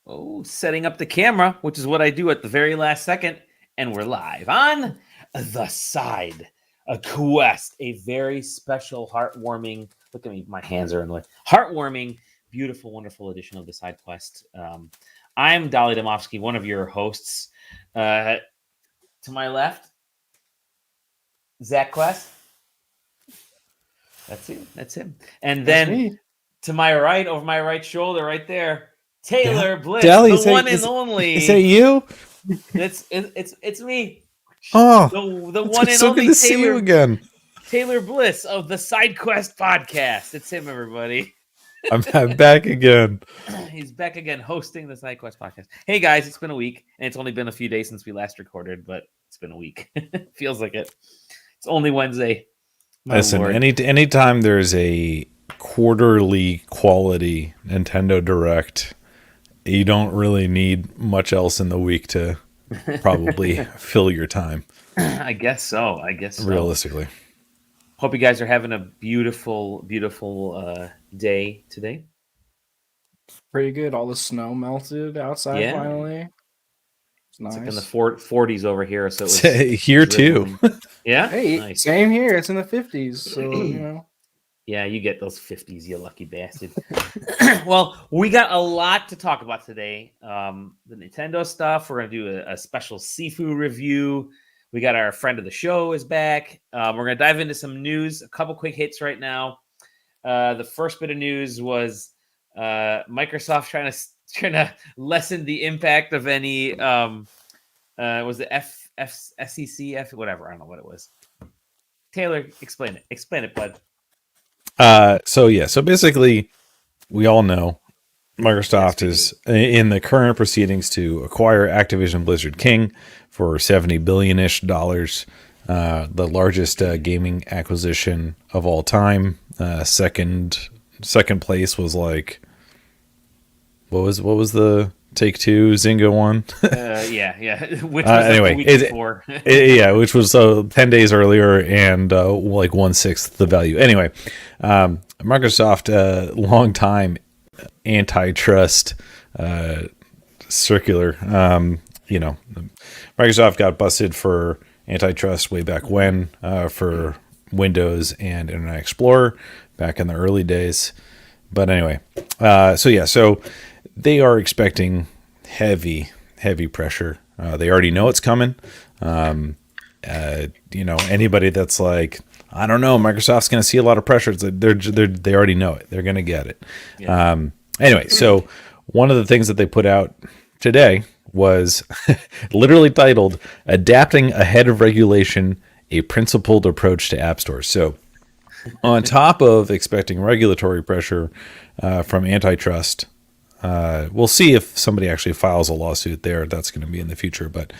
Oh, setting up the camera, which is what I do at the very last second. And we're live on the Side Quest, a very special, heartwarming, look at me, my hands are in the way, heartwarming, beautiful, wonderful edition of the Side Quest. I'm Dolly Domofsky, one of your hosts. To my left, Zach Quest. That's him. And then to my right, over my right shoulder, right there, Taylor Bliss, Dally, the one and only. Is that you? It's me. Oh, the one and so only good to see you again. Taylor Bliss of the SideQuest podcast. It's him, everybody. I'm back again. He's back again, hosting the SideQuest podcast. Hey guys, it's been a week, and it's only been a few days since we last recorded, but it's been a week. Feels like it. It's only Wednesday. Listen, anytime there's a quarterly quality Nintendo Direct, you don't really need much else in the week to probably fill your time. I guess so. Realistically. Hope you guys are having a beautiful, beautiful day today. Pretty good. All the snow melted outside finally. It's nice. It's like in the 40s over here, so it was here too. Yeah. Hey, nice. Same here. It's in the 50s, so you know. Yeah, you get those 50s, you lucky bastard. Well, we got a lot to talk about today. The Nintendo stuff. We're going to do a special SIFU review. We got our friend of the show is back. We're going to dive into some news. A couple quick hits right now. The first bit of news was Microsoft trying to lessen the impact of any was it SEC, whatever. I don't know what it was. Taylor, explain it, bud. So basically, we all know Microsoft is in the current proceedings to acquire Activision Blizzard King for $70 billion-ish, the largest gaming acquisition of all time. Second place was like, what was the Take-Two Zynga one? Yeah. Which was anyway, before. Which was 10 days earlier and like 1/6 the value. Anyway, Microsoft, long time antitrust circular. Microsoft got busted for antitrust way back when for Windows and Internet Explorer back in the early days. But anyway, so they are expecting heavy pressure. They already know it's coming. Anybody that's like, I don't know, Microsoft's going to see a lot of pressure. They already know it. They're going to get it. Yeah. Anyway, so one of the things that they put out today was literally titled "Adapting Ahead of Regulation: A Principled Approach to App Stores." So, on top of expecting regulatory pressure from antitrust. We'll see if somebody actually files a lawsuit there. That's going to be in the future, but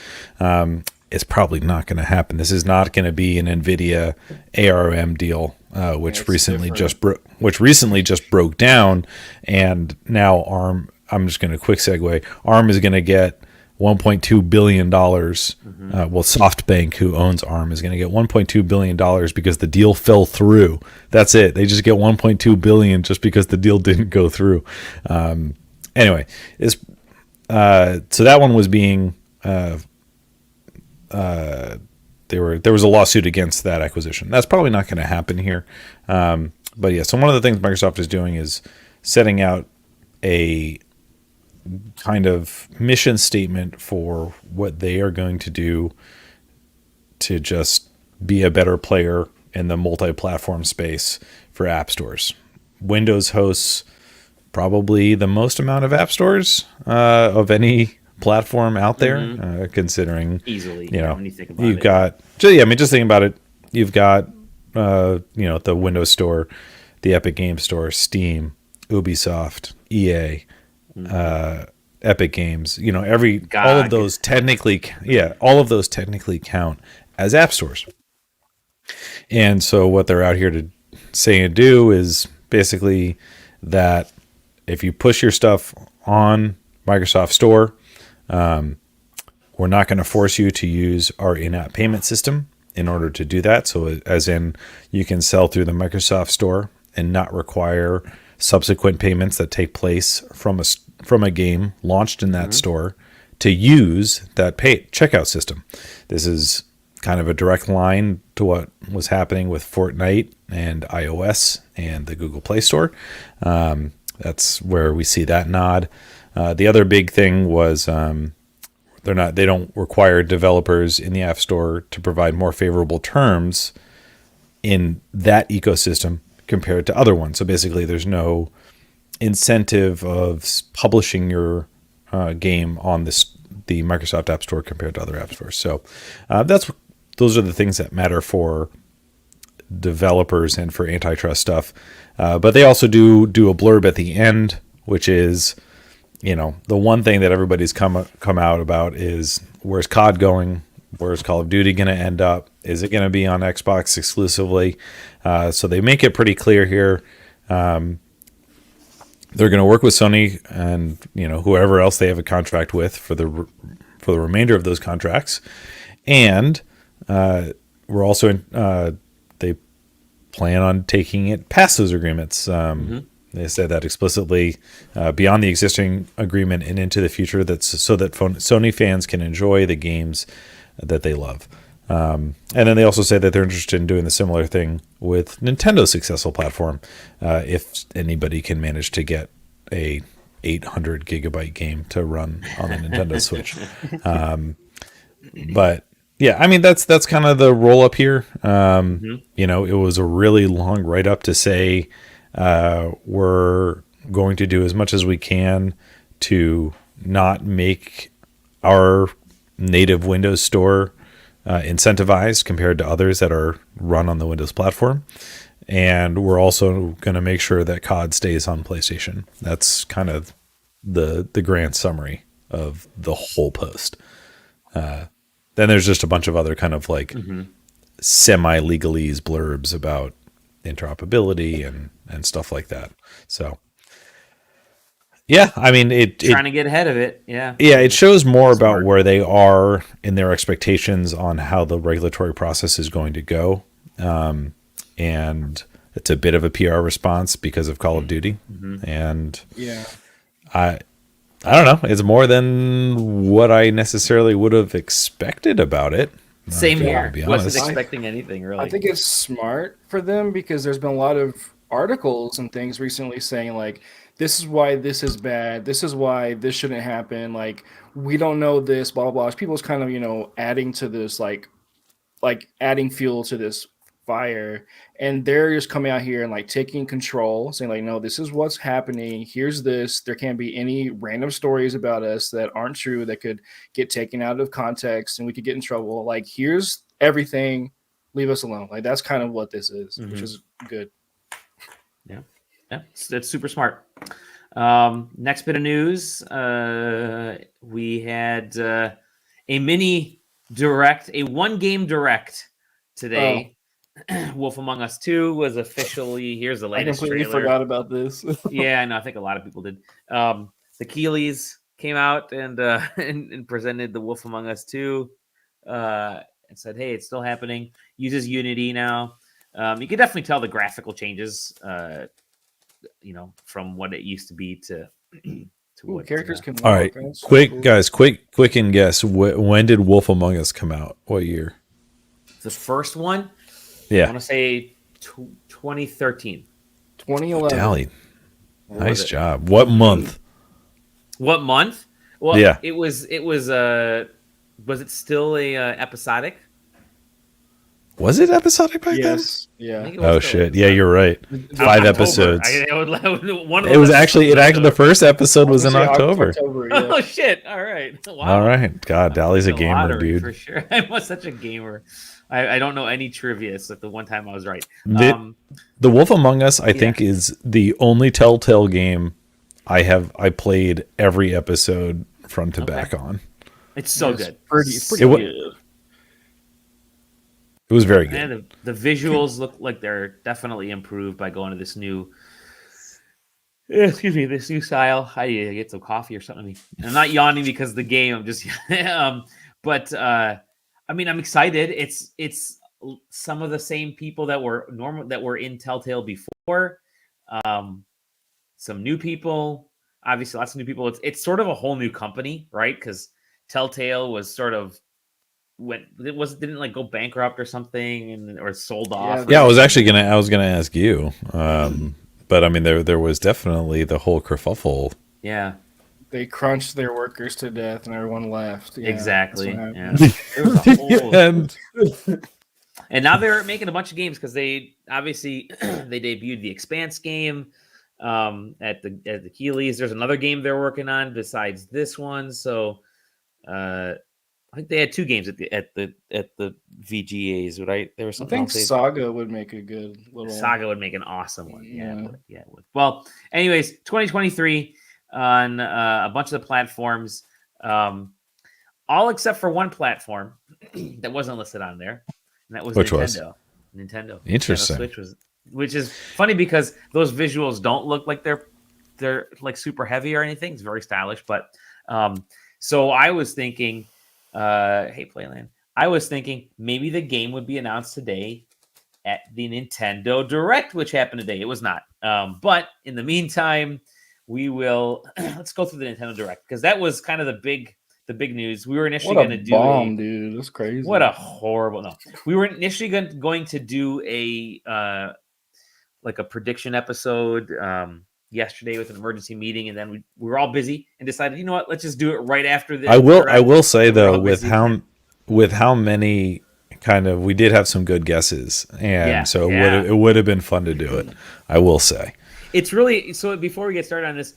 it's probably not going to happen. This is not going to be an NVIDIA ARM deal, which recently just broke down, and now ARM. I'm just going to quick segue. ARM is going to get $1.2 billion. SoftBank, who owns ARM, is going to get $1.2 billion because the deal fell through. That's it. They just get $1.2 billion just because the deal didn't go through. Anyway, so that one was being there was a lawsuit against that acquisition. That's probably not going to happen here. But yeah, so one of the things Microsoft is doing is setting out a kind of mission statement for what they are going to do to just be a better player in the multi-platform space for app stores. Windows hosts probably the most amount of app stores of any platform out there, considering easily, when you think about you've got, just thinking about it, you've got, the Windows Store, the Epic Games Store, Steam, Ubisoft, EA, Epic Games, all of those technically count as app stores. And so what they're out here to say and do is basically that if you push your stuff on Microsoft Store, we're not going to force you to use our in-app payment system in order to do that. So as in, you can sell through the Microsoft Store and not require subsequent payments that take place from from a game launched in that store to use that pay checkout system. This is kind of a direct line to what was happening with Fortnite and iOS and the Google Play Store. That's where we see that nod. The other big thing was they don't require developers in the App Store to provide more favorable terms in that ecosystem compared to other ones. So basically, there's no incentive of publishing your game on the Microsoft App Store compared to other app stores. So those are the things that matter for developers and for antitrust stuff. But they also do a blurb at the end, which is, the one thing that everybody's come out about is, where's COD going? Where's Call of Duty going to end up? Is it going to be on Xbox exclusively? So they make it pretty clear here. They're going to work with Sony and whoever else they have a contract with for the remainder of those contracts, and we're also they plan on taking it past those agreements. They said that explicitly, beyond the existing agreement and into the future. That's so that Sony fans can enjoy the games that they love. And then they also say that they're interested in doing the similar thing with Nintendo's successful platform, if anybody can manage to get a 800 gigabyte game to run on the Nintendo Switch. But yeah, I mean, that's kind of the roll up here. It was a really long write up to say we're going to do as much as we can to not make our native Windows Store incentivized compared to others that are run on the Windows platform. And we're also going to make sure that COD stays on PlayStation. That's kind of the grand summary of the whole post. Then there's just a bunch of other kind of like semi-legalese blurbs about interoperability and stuff like that. So yeah, I mean, trying to get ahead of it. Yeah, it shows more about where they are in their expectations on how the regulatory process is going to go. And it's a bit of a PR response because of Call of Duty. And yeah, I don't know. It's more than what I necessarily would have expected about it. Same here. Wasn't expecting anything really. I think it's smart for them because there's been a lot of articles and things recently saying like, this is why this is bad. This is why this shouldn't happen. Like, we don't know this, blah, blah, blah. People's kind of, adding to this, like adding fuel to this fire. And they're just coming out here and like taking control, saying like, no, this is what's happening. Here's this. There can't be any random stories about us that aren't true that could get taken out of context and we could get in trouble. Like, here's everything. Leave us alone. Like, that's kind of what this is, which is good. Yeah, that's super smart. Next bit of news, we had a mini direct, a one-game direct today. Wolf Among Us 2 was officially, here's the latest trailer. I completely forgot about this. Yeah, I know. I think a lot of people did. The Keeleys came out and presented the Wolf Among Us 2 and said, hey, it's still happening. Uses Unity now. You can definitely tell the graphical changes, from what it used to be to what characters can. All right, quick and guess. When did Wolf Among Us come out? What year? The first one? Yeah. I want to say 2013. 2011. Dally. Nice job. What month? What month? Well, yeah. It was it still a episodic? Was it episodic back then? Yeah. Oh shit! Yeah, you're right. 5 episodes. It was actually the first episode was in October. Yeah. Oh shit! All right. Wow. All right. God, Dally's a gamer, dude. For sure. I was such a gamer. I don't know any trivia, so the one time I was right. The Wolf Among Us, I think, is the only Telltale game I played every episode front to back on. It's so good. Pretty good. It was very good. And the visuals look like they're definitely improved by going to this new, this new style. I need to get some coffee or something. I'm not yawning because of the game. I'm just, but I mean, I'm excited. It's some of the same people that were in Telltale before. Some new people. obviously lots of new people. It's sort of a whole new company, right? Because Telltale was sort of didn't like go bankrupt or something or sold off. Yeah, I was gonna ask you. But I mean there was definitely the whole kerfuffle. Yeah. They crunched their workers to death and everyone left. Yeah, exactly. Yeah. It was a whole... And and now they're making a bunch of games because they obviously they debuted the Expanse game at the Keeleys. There's another game they're working on besides this one. So I think they had 2 games at the VGAs, right? There was something. I think Saga would make a good little. Saga would make an awesome one. Yeah, it would. Well, anyways, 2023 on a bunch of the platforms, all except for one platform that wasn't listed on there, and that was Which Nintendo. was? Nintendo. Interesting. Nintendo Switch which is funny because those visuals don't look like they're like super heavy or anything. It's very stylish, but so I was thinking. Hey, Playland. I was thinking maybe the game would be announced today at the Nintendo Direct, which happened today. It was not. But in the meantime, we will let's go through the Nintendo Direct because that was kind of the big news. We were initially going to do dude. That's crazy. What a horrible no. We were initially going to do a like a prediction episode yesterday with an emergency meeting, and then we were all busy and decided, you know what, let's just do it right after this. I will say though, with how many we did have some good guesses, and it would have been fun to do it. I will say it's really so. Before we get started on this,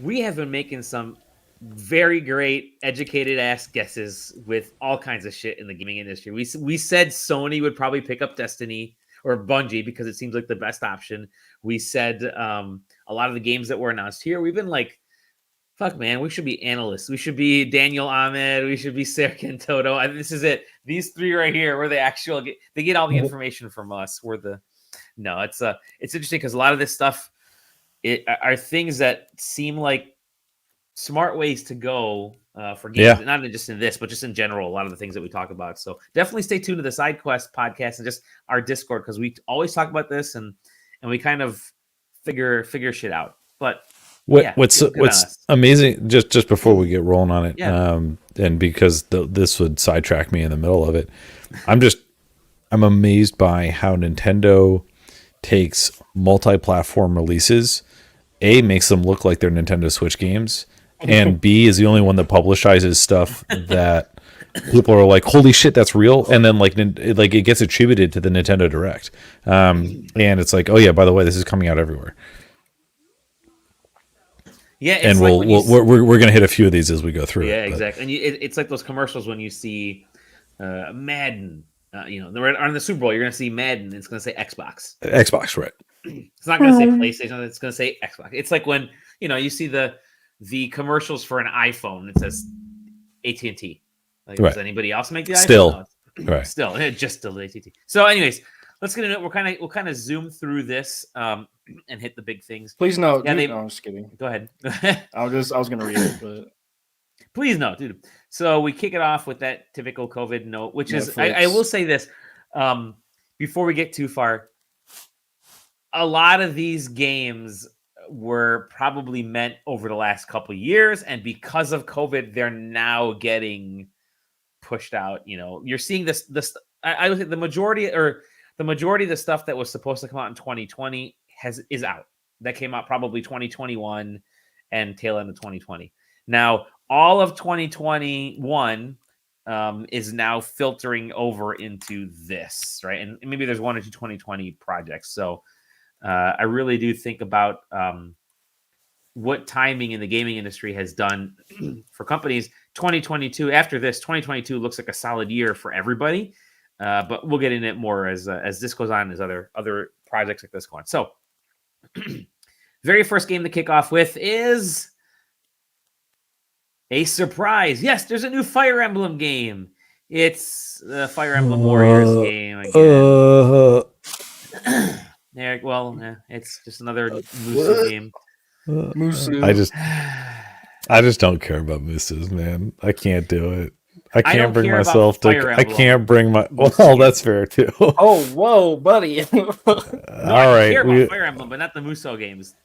we have been making some very great educated ass guesses with all kinds of shit in the gaming industry. We said Sony would probably pick up Destiny or Bungie because it seems like the best option. We said a lot of the games that were announced here, we've been like, fuck, man, we should be analysts. We should be Daniel Ahmed. We should be Serkan Toto. And this is it. These 3 right here were the actual, they get all the information from us. It's interesting because a lot of this stuff are things that seem like smart ways to go for games, not just in this, but just in general, a lot of the things that we talk about. So definitely stay tuned to the SideQuest podcast and just our Discord because we always talk about this and we kind of figure shit out. But what's amazing, just before we get rolling on it, and because this would sidetrack me in the middle of it, I'm amazed by how Nintendo takes multi-platform releases, makes them look like they're Nintendo Switch games, and B is the only one that publicizes stuff that people are like, holy shit, that's real, and then like it gets attributed to the Nintendo Direct, and it's like, oh yeah, by the way, this is coming out everywhere. Yeah, and we're gonna hit a few of these as we go through. Yeah, exactly. And it's like those commercials when you see Madden. On the Super Bowl, you're gonna see Madden. It's gonna say Xbox. Xbox, right? It's not gonna say PlayStation. It's gonna say Xbox. It's like when you see the commercials for an iPhone. It says AT&T. Like, does anybody else make the iPhone? Right. Still, just still AT&T. So, anyways, let's get into it. We'll kind of zoom through this and hit the big things. Please no. No, I'm just kidding. Go ahead. I was gonna read it, but please no, dude. So we kick it off with that typical COVID note, which is I will say this before we get too far. A lot of these games were probably meant over the last couple of years, and because of COVID, they're now getting pushed out. You're seeing this. I would say the majority of the stuff that was supposed to come out in 2020 is out. That came out probably 2021 and tail end of 2020. Now, all of 2021 is now filtering over into this, right? And maybe there's 1 or 2 2020 projects. So I really do think about what timing in the gaming industry has done for companies. 2022, after this, 2022 looks like a solid year for everybody. But we'll get into it more as this goes on, as other projects like this go on. So, very first game to kick off with is a surprise. Yes, there's a new Fire Emblem game. It's the Fire Emblem Warriors game again. It's just another Musu game. Musu. I just don't care about Musus, man. I can't do it. I don't can't bring care about myself to. Fire I Emblem. can't bring my. Well, that's fair too. Oh, whoa, buddy. No, All I right, care about Fire Emblem, but not the Musou games.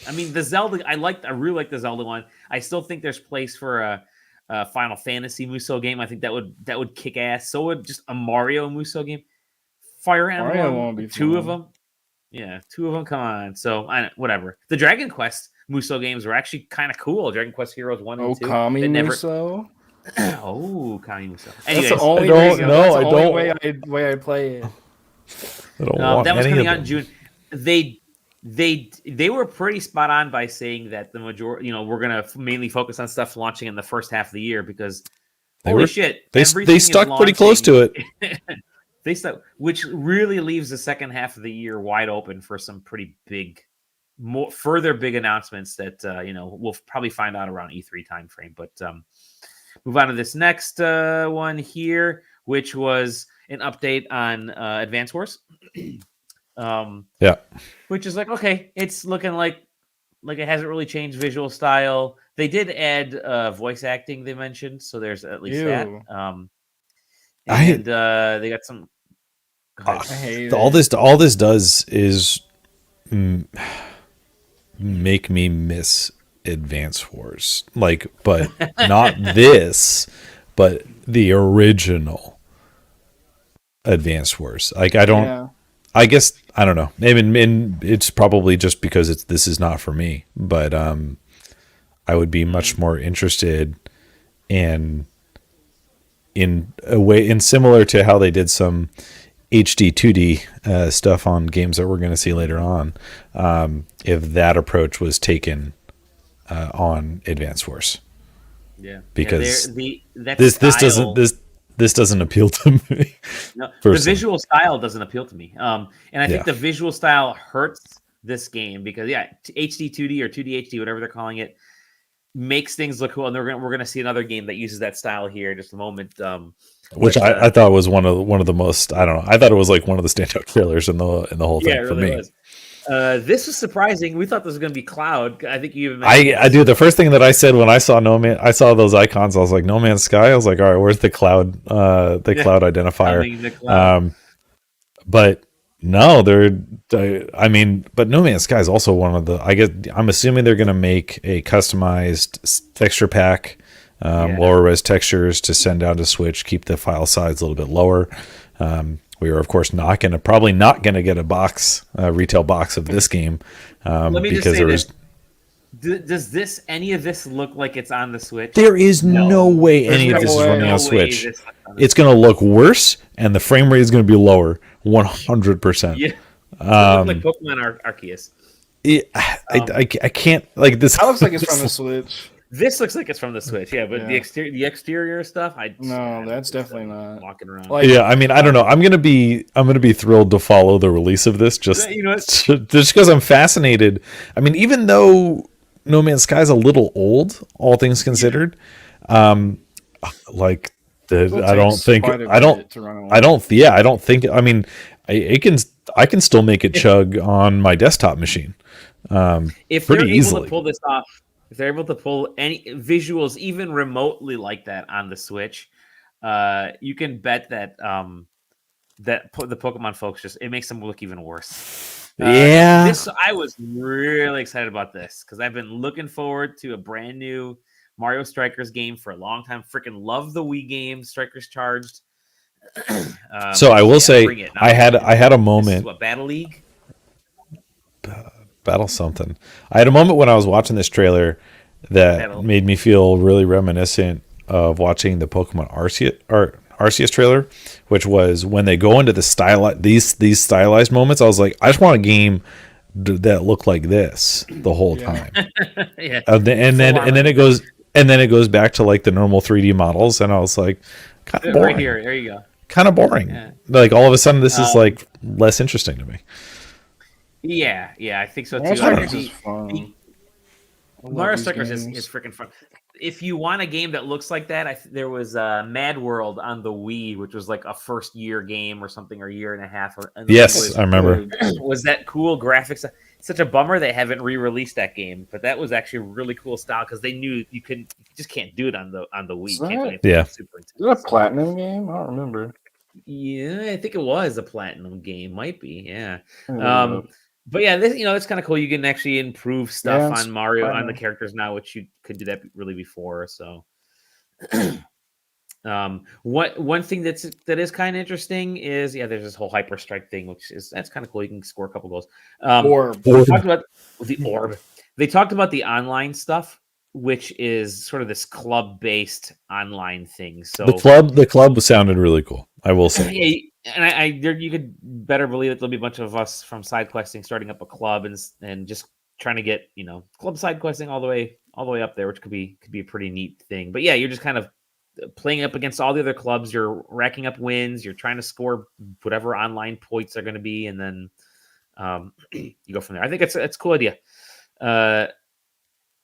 I mean, the Zelda. I really like the Zelda one. I still think there's place for a Final Fantasy Musou game. I think that would kick ass. So would just a Mario Musou game. Fire Mario Emblem, won't be two fun. of them. Yeah, two of them. Come on. So whatever. The Dragon Quest Musou games were actually kind of cool. Dragon Quest Heroes 1 and 2. Okami They never. Muso. Oh, Kami Musou. That's Anyways, the only I don't reason- know, that's the I only don't- way I play it. I don't want that was any coming of out in them. June. They were pretty spot on by saying that the majority, we're gonna mainly focus on stuff launching in the first half of the year because holy shit, They everything is stuck pretty close to launching. it. They stuck, which really leaves the second half of the year wide open for some pretty big, further big announcements that we'll probably find out around E3 timeframe. But move on to this next one here, which was an update on Advance Wars. Yeah. Which is like, okay, it's looking like it hasn't really changed visual style. They did add voice acting, they mentioned, so there's at least that. Ew. They got some. I hate all it. this does is make me miss Advance Wars, but not this, but the original Advance Wars. I don't. Yeah. I guess I don't know. Maybe it's probably just because this is not for me. But I would be much more interested in a way, in similar to how they did some HD 2D stuff on games that we're going to see later on. If that approach was taken on Advance Wars, Yeah, because this doesn't appeal to me. No, the personally. visual style doesn't appeal to me. And I think Yeah. the visual style hurts this game because HD 2D or 2D HD, whatever they're calling it, makes things look cool. And we're gonna see another game that uses that style here in just a moment. Which I thought was one of the most, I don't know. I thought it was like one of the standout trailers in the whole thing it for really me. was. This was surprising. We thought this was going to be Cloud. I think you even I do. The first thing that I said when I saw I saw those icons, I was like, No Man's Sky. I was like, all right, where's the cloud? Cloud identifier. the Cloud. But no, but No Man's Sky is also one of the. I'm assuming they're going to make a customized texture pack, lower res textures to send down to Switch, keep the file size a little bit lower. We are, of course, probably not going to get a retail box of this game. Let me because just say there was. Does any of this look like it's on the Switch? There is no way any of this is running on Switch. It's going to look worse, and the frame rate is going to be lower, 100%. Yeah, like Pokemon Arceus. I can't like this. That looks like it's from the Switch. This looks like it's from the Switch, yeah. But Yeah. the exterior stuff, No, that's definitely not. walking around. Like- Yeah, I mean, I don't know. I'm gonna be thrilled to follow the release of this, just because I'm fascinated. I mean, even though No Man's Sky is a little old, all things considered, like I don't think. I mean, I can still make it chug on my desktop machine. If pretty they're able easily. to pull this off, if they're able to pull any visuals even remotely like that on the Switch, you can bet that the Pokemon folks it makes them look even worse. I was really excited about this because I've been looking forward to a brand new Mario Strikers game for a long time. Freaking love the Wii game, Strikers Charged. So I will say, bring it. I had a moment. What, Battle League? Battle something. I had a moment when I was watching this trailer that made me feel really reminiscent of watching the Pokemon Arceus trailer, which was when they go into the these stylized moments. I was like, I just want a game that looked like this the whole time. Yeah. And then it goes back to like the normal 3D models, and I was like, kind of boring. Right here, there you go. Kind of boring. Yeah. Like all of a sudden, this is like less interesting to me. Yeah, I think so too. Mario Strikers is fun. Mario Strikers is freaking fun. If you want a game that looks like that, there was Mad World on the Wii, which was like a first year game or something, or a year and a half. Yes, I remember. Was that cool graphics? such a bummer they haven't re-released that game. But that was actually a really cool style because they knew you just can't do it on the Wii. Can't do anything Yeah. Super Is it a platinum game? I don't remember. Yeah, I think it was a platinum game. Might be, yeah. Mm. But yeah, this it's kind of cool. You can actually improve stuff Yeah, on it's Mario on the platinum. characters now, which you could do that really before. So, one thing that is kind of interesting is there's this whole hyper strike thing, that's kind of cool. You can score a couple goals. Orb. We talked about the orb. They talked about the online stuff, which is sort of this club based online thing. So the club sounded really cool. I will say. Yeah, and you could better believe that there'll be a bunch of us from side questing starting up a club and just trying to get club side questing all the way up there, which could be a pretty neat thing. But yeah, you're just kind of playing up against all the other clubs. You're racking up wins. You're trying to score whatever online points are going to be, and then you go from there. I think it's a cool idea. By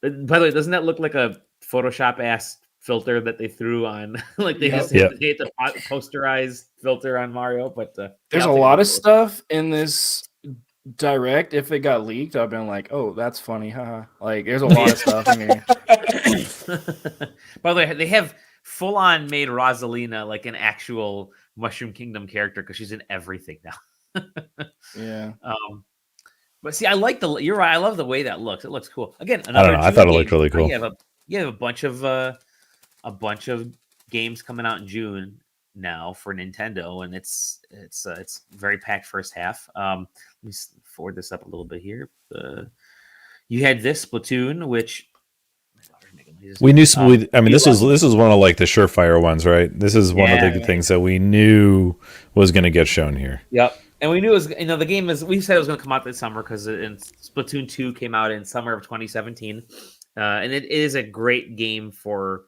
the way, doesn't that look like a Photoshop ass filter that they threw on? Like they just hit the posterized filter on Mario. But there's a lot of stuff in this direct. If it got leaked, I've been like, oh, that's funny, haha. Like there's a lot of stuff in here. By the way, they have full on made Rosalina like an actual Mushroom Kingdom character because she's in everything now. Yeah. But see, you're right. I love the way that looks. It looks cool. Again, I don't know. I thought it looked really cool. You have a bunch of games coming out in June now for Nintendo, and it's very packed first half. Let me forward this up a little bit here. You had this Splatoon, which we knew. I mean, this is one of like the surefire ones, right? This is one of the things that we knew was going to get shown here. Yep. And we knew it was, the game we said it was going to come out this summer because Splatoon 2 came out in summer of 2017. And it is a great game for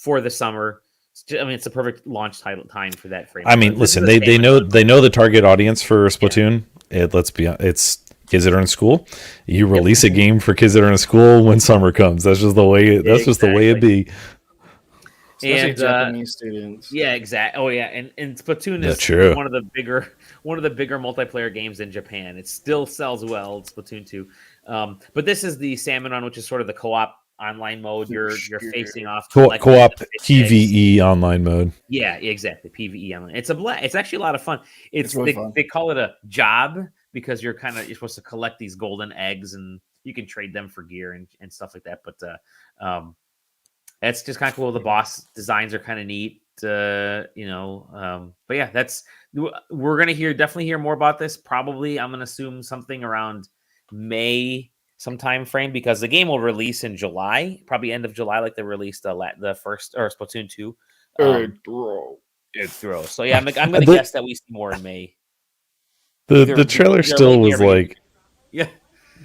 the summer. I mean, it's a perfect launch time for that frame. I mean, listen, they know the target audience for Splatoon. Yeah. It's kids that are in school. You release a game for kids that are in school when summer comes. That's just the way. That's just the way it be. Especially Japanese students. Yeah, exactly. Oh, yeah, and Splatoon is one of the bigger multiplayer games in Japan. It still sells well. Splatoon 2, but this is the Salmon Run, which is sort of the co-op online mode. You're facing off co-op PVE online mode. Yeah, exactly. PVE online. It's actually a lot of fun. It's really fun. They call it a job because you're supposed to collect these golden eggs and you can trade them for gear and stuff like that. But that's just kind of cool. The boss designs are kind of neat, but yeah, we're gonna definitely hear more about this. Probably, I'm gonna assume something around May, some time frame, because the game will release in July, probably end of July, like they released the first or Splatoon 2. Throw. So yeah, I'm gonna guess that we see more in May. The trailer still was like,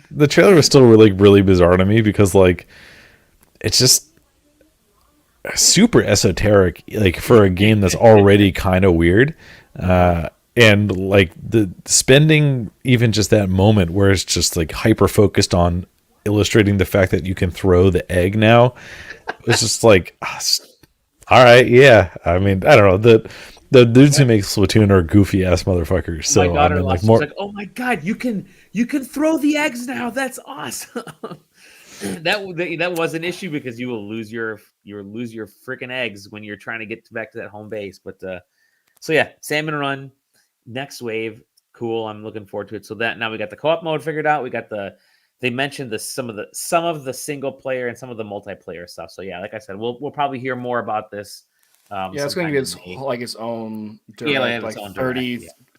the trailer was still really, really bizarre to me because like it's just super esoteric, like for a game that's already kind of weird, and like the spending even just that moment where it's just like hyper focused on illustrating the fact that you can throw the egg now. It's just like, all right, yeah. I mean, I don't know, the dudes who make Splatoon are goofy ass motherfuckers. So my daughter like more like, oh my god, you can throw the eggs now. That's awesome. That was an issue because you will lose your freaking eggs when you're trying to get back to that home base. But so yeah, Salmon Run, next wave, cool. I'm looking forward to it. So that now we got the co-op mode figured out. We got they mentioned some of the single player and some of the multiplayer stuff. So yeah, like I said, we'll probably hear more about this. It's going to get its own direct, like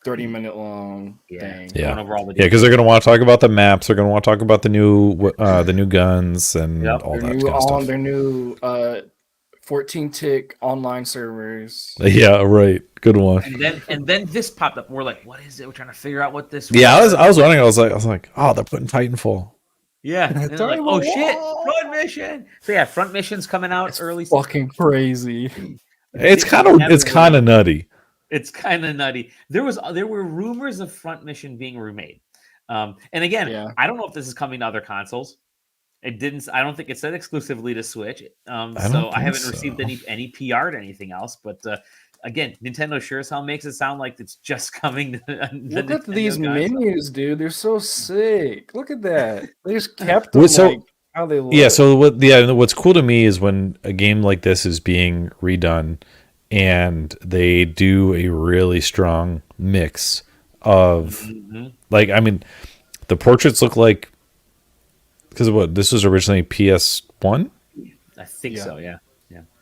30 minute long thing. Yeah, because they're going to want to talk about the maps. They're going to want to talk about the new guns and all that kind of stuff. Their new 14-tick online servers. Yeah, right. Good one. And then this popped up. We're like, what is it? We're trying to figure out what this. Yeah, I was wondering. I was like, oh, they're putting Titanfall. Yeah, and they're like, oh shit, front mission. So yeah, front mission's coming out early. Fucking crazy. It's kind of nutty. It's kind of nutty. There were rumors of Front Mission being remade, and again, I don't know if this is coming to other consoles. It didn't. I don't think it said exclusively to Switch. So I haven't received any PR to anything else. But again, Nintendo sure as hell makes it sound like it's just coming to the Look at Nintendo these console. menus, dude. They're so sick. Look at that. They just kept Well, them so- like how they look. Yeah, so what's cool to me is when a game like this is being redone and they do a really strong mix of like, I mean, the portraits look like, because this was originally PS1. I think so. Yeah.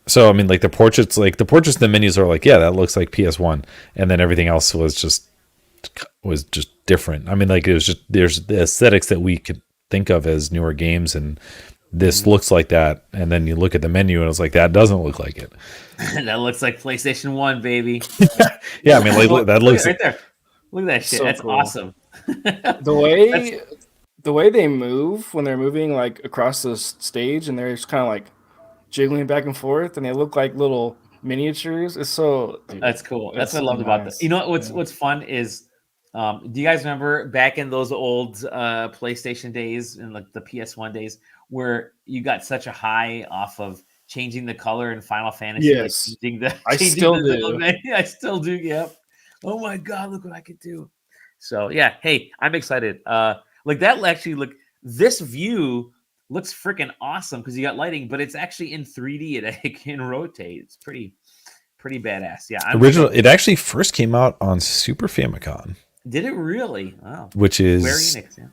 So I mean, like the portraits, the menus are like, yeah, that looks like PS1, and then everything else was just different. I mean, like it was just, there's the aesthetics that we could think of as newer games, and this looks like that, and then you look at the menu and it's like, that doesn't look like it. That looks like PlayStation 1, baby. Yeah, I mean, like that looks right there. Look at that shit. So That's cool. awesome. The way they move when they're moving like across the stage, and they're just kind of like jiggling back and forth, and they look like little miniatures. It's so That's cool. That's it's what I so loved about nice. that. You know what's fun is, do you guys remember back in those old PlayStation days and like the PS1 days where you got such a high off of changing the color in Final Fantasy? Yes. Like changing the, I changing still the little do. menu? I still do. Yep. Oh my god, look what I could do. So yeah, hey, I'm excited. Like that actually look. This view looks freaking awesome because you got lighting, but it's actually in 3D. It can rotate. It's pretty badass. Yeah. It actually first came out on Super Famicom, Did it really? Wow. which Square is Enix,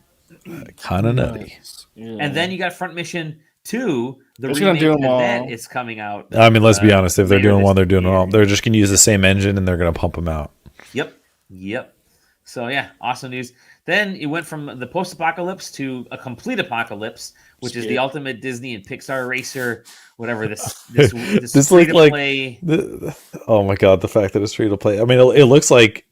yeah. kind of nutty. Yeah. And then you got Front Mission 2. The They're gonna remake do of 'em all. that is coming out. I mean, let's be honest. If they're later doing this one, they're doing it year. all. They're just going to use the same engine and they're going to pump them out. Yep. So yeah, awesome news. Then it went from the post-apocalypse to a complete apocalypse, which is the ultimate Disney and Pixar racer, whatever this This free looked to like play. oh my god, the fact that it's free to play. I mean, it looks like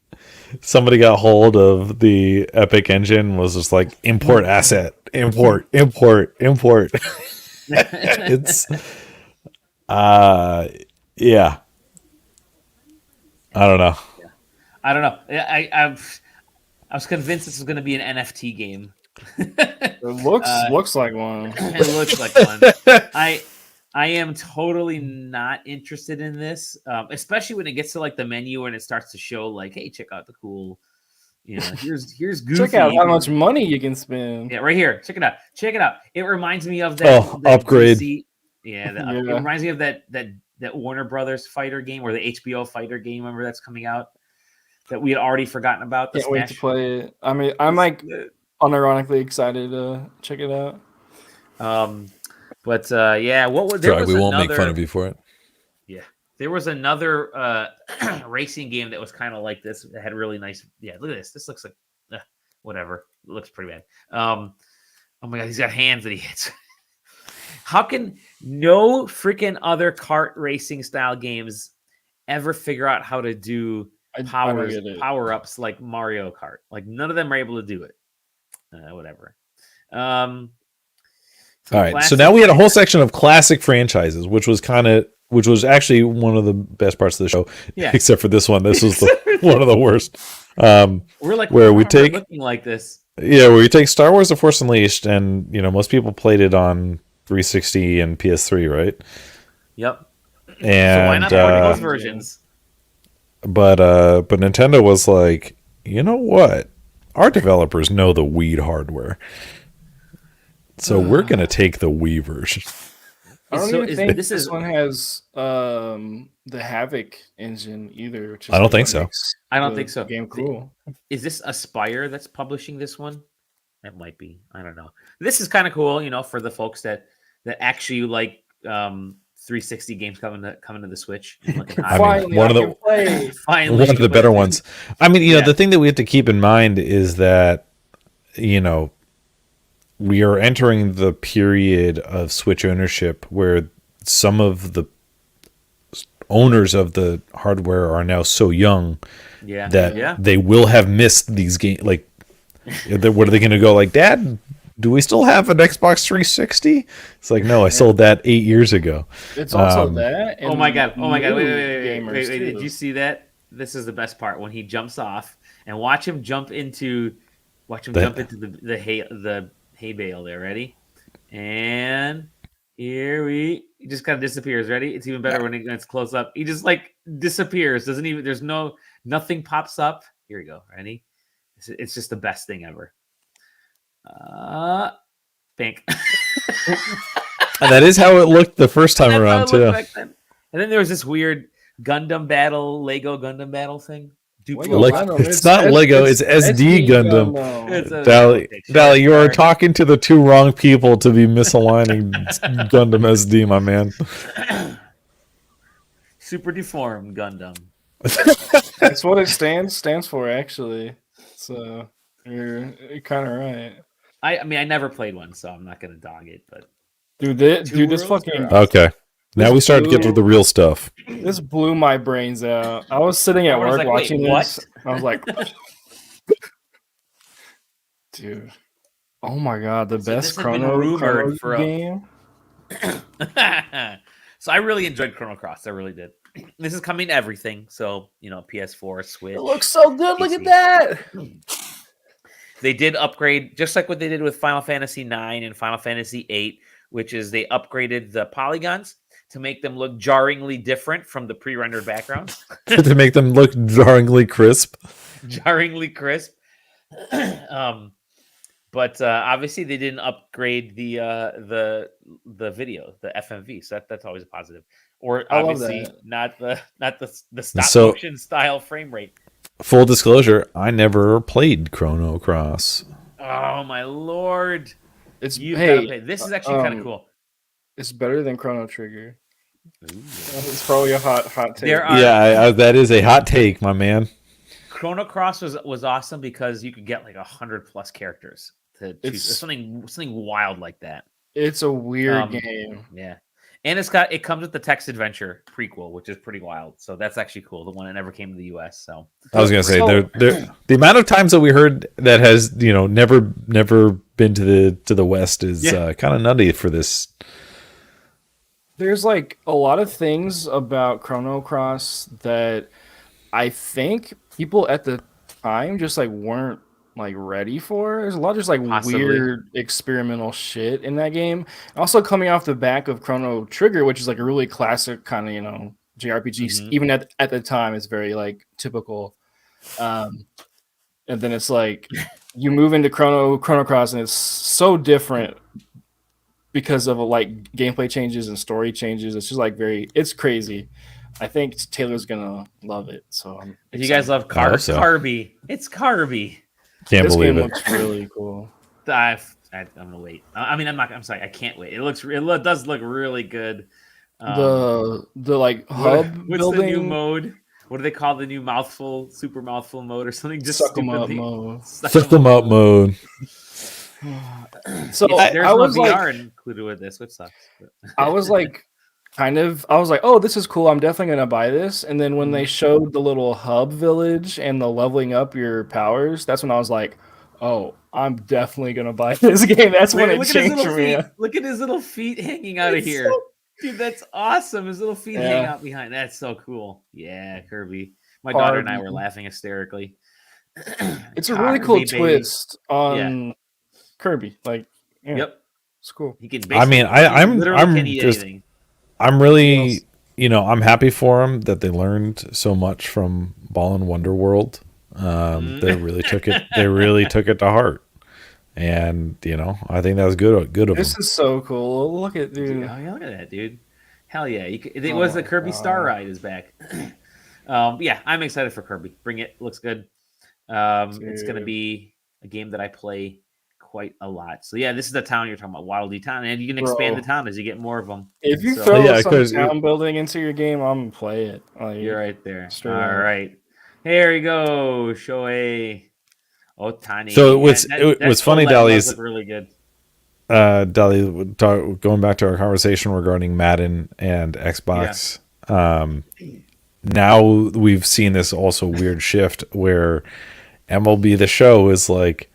somebody got hold of the Epic engine, was just like import asset, import. It's yeah. I don't know. I was convinced this was going to be an NFT game. It looks like one. It looks like one. I am totally not interested in this, especially when it gets to like the menu and it starts to show like, hey, check out the cool, here's Goofy. Check out how much money you can spend. Yeah, right here. Check it out. It reminds me of that upgrade. DC, it reminds me of that Warner Brothers fighter game or the HBO fighter game. Remember that's coming out that we had already forgotten about. Can't wait to play it. I mean, I'm like unironically excited to check it out. But yeah, what was there? Sorry, was we won't make another- fun of you for it. Yeah, there was another racing game that was kind of like this. It had really nice. Yeah, look at this. This looks like whatever. It looks pretty bad. Oh my god, he's got hands that he hits. How can no freaking other kart racing style games ever figure out how to do power ups like Mario Kart? Like none of them are able to do it. Whatever. All right, so now we had a whole section of classic franchises, which was actually one of the best parts of the show. Yeah. Except for this one. This was one of the worst. We're like, where we take looking like this. Yeah, where you take Star Wars: The Force Unleashed, and most people played it on 360 and PS3, right? Yep. And so why not those versions? But Nintendo was like, you know what? Our developers know the Wii hardware, so we're gonna take the Wii version. I don't even think this one has the Havoc engine either. Which is I don't think so. I don't think so. Game cool. Is this Aspire that's publishing this one? It might be. I don't know. This is kind of cool, for the folks that actually like 360 games coming to the Switch. Finally, one of the better ones. I mean, the thing that we have to keep in mind is that we are entering the period of Switch ownership where some of the owners of the hardware are now so young that they will have missed these games. Like, what are they going to go like, Dad, do we still have an Xbox 360? It's like, no, I sold that 8 years ago. It's also that. Oh my god! Wait! Did you see that? This is the best part when he jumps off and watch him jump into the hay bale there. Ready? And He just kind of disappears. Ready? It's even better when it's close up. He just like disappears. Doesn't even. There's nothing pops up. Here we go. Ready? It's just the best thing ever. Pink. And that is how it looked the first time around too. And then there was this weird Gundam battle, Lego Gundam battle thing. It's not Lego, it's SD Gundam. Dally, you are talking to the two wrong people to be misaligning Gundam SD, my man. Super deformed Gundam. That's what it stands for, actually. So you're kind of right. I mean, I never played one, so I'm not gonna dog it. But dude, this fucking okay. Now we start to get to the real stuff. This blew my brains out. I was sitting at work watching this. I was like, dude, oh my god, the best Chrono game. So I really enjoyed Chrono Cross. I really did. This is coming to everything. So, PS4, Switch. It looks so good. PC. Look at that. They did upgrade, just like what they did with Final Fantasy IX and Final Fantasy VIII, which is they upgraded the polygons to make them look jarringly different from the pre-rendered backgrounds. To make them look jarringly crisp. Jarringly crisp. But obviously they didn't upgrade the video, the FMV. So that's always a positive. Or obviously not the stop motion style frame rate. Full disclosure, I never played Chrono Cross. Oh my lord! This is actually kind of cool. It's better than Chrono Trigger. Ooh. It's probably a hot take. That is a hot take, my man. Chrono Cross was awesome because you could get like 100+ characters to choose. It's something wild like that. It's a weird game. Yeah. And it comes with the Text Adventure prequel, which is pretty wild. So that's actually cool. The one that never came to the US. So I was gonna say the amount of times that we heard that has never been to the West is kind of nutty for this. There's like a lot of things about Chrono Cross that I think people at the time just like weren't like ready for. There's a lot of just like weird experimental shit in that game. Also coming off the back of Chrono Trigger, which is like a really classic kind of JRPG. Mm-hmm. Even at the time, it's very like typical. And then it's like you move into Chrono Cross, and it's so different because of like gameplay changes and story changes. It's just like it's crazy. I think Taylor's gonna love it. So if you guys love Carby, it's Carby. Can't believe it. Looks really cool. I'm gonna wait. I'm sorry. I can't wait. It does look really good. The like hub what's building. The new mode? What do they call the new super mouthful mode or something? Just suck them up mode. Suck them up mode. So there's no VR included with this, which sucks. I was like, oh, this is cool. I'm definitely gonna buy this. And then when they showed the little hub village and the leveling up your powers, that's when I was like, oh, I'm definitely gonna buy this game. That's when it changed for me. Look at his little feet hanging out of here. Dude, that's awesome. His little feet hang out behind. That's so cool. Yeah, Kirby. My daughter and I were laughing hysterically. It's a really cool twist on Kirby. Like, yep, it's cool. He can. I'm really, I'm happy for them that they learned so much from Ball and Wonder World. They really took it. They really took it to heart, and I think that was good of them. This is so cool. Look at dude. Look at that, dude. Hell yeah! It was the Kirby Star Ride is back. Yeah, I'm excited for Kirby. Bring it. Looks good. It's gonna be a game that I play quite a lot. So yeah, this is the town you're talking about, Waddle Town, and you can expand the town as you get more of them. If you throw some town building into your game, I'm gonna play it. You're right there. All right, here we go. Shohei Ohtani. So it was funny, Dali. Is really good. Dali, going back to our conversation regarding Madden and Xbox. Yeah. Now we've seen this also weird shift where MLB The Show is like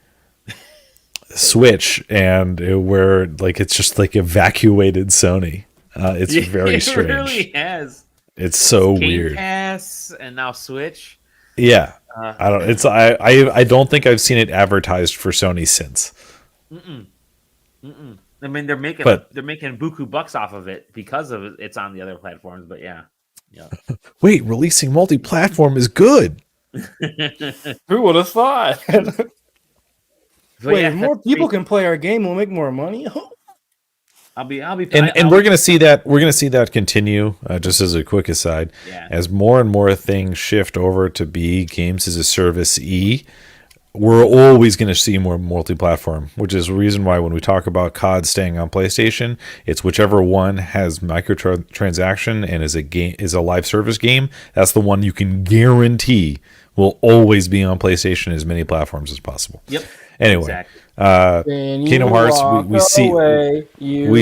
Switch, and where like it's just like evacuated Sony. It's very strange. It really has. It's so weird. Pass and now Switch. Yeah, I don't. It's I don't think I've seen it advertised for Sony since. The I mean, they're making buku bucks off of it because of it's on the other platforms. But yeah. Wait, releasing multi-platform is good. Who would have thought? Wait, yeah, if more people can play our game, we'll make more money. I'll be and we're gonna see that continue. Just as a quick aside, as more and more things shift over to be games as a service we're always going to see more multi-platform, which is the reason why when we talk about COD staying on PlayStation, it's whichever one has microtransaction and is a live service game. That's the one you can guarantee will always be on PlayStation as many platforms as possible. Yep. Anyway, Kingdom Hearts, we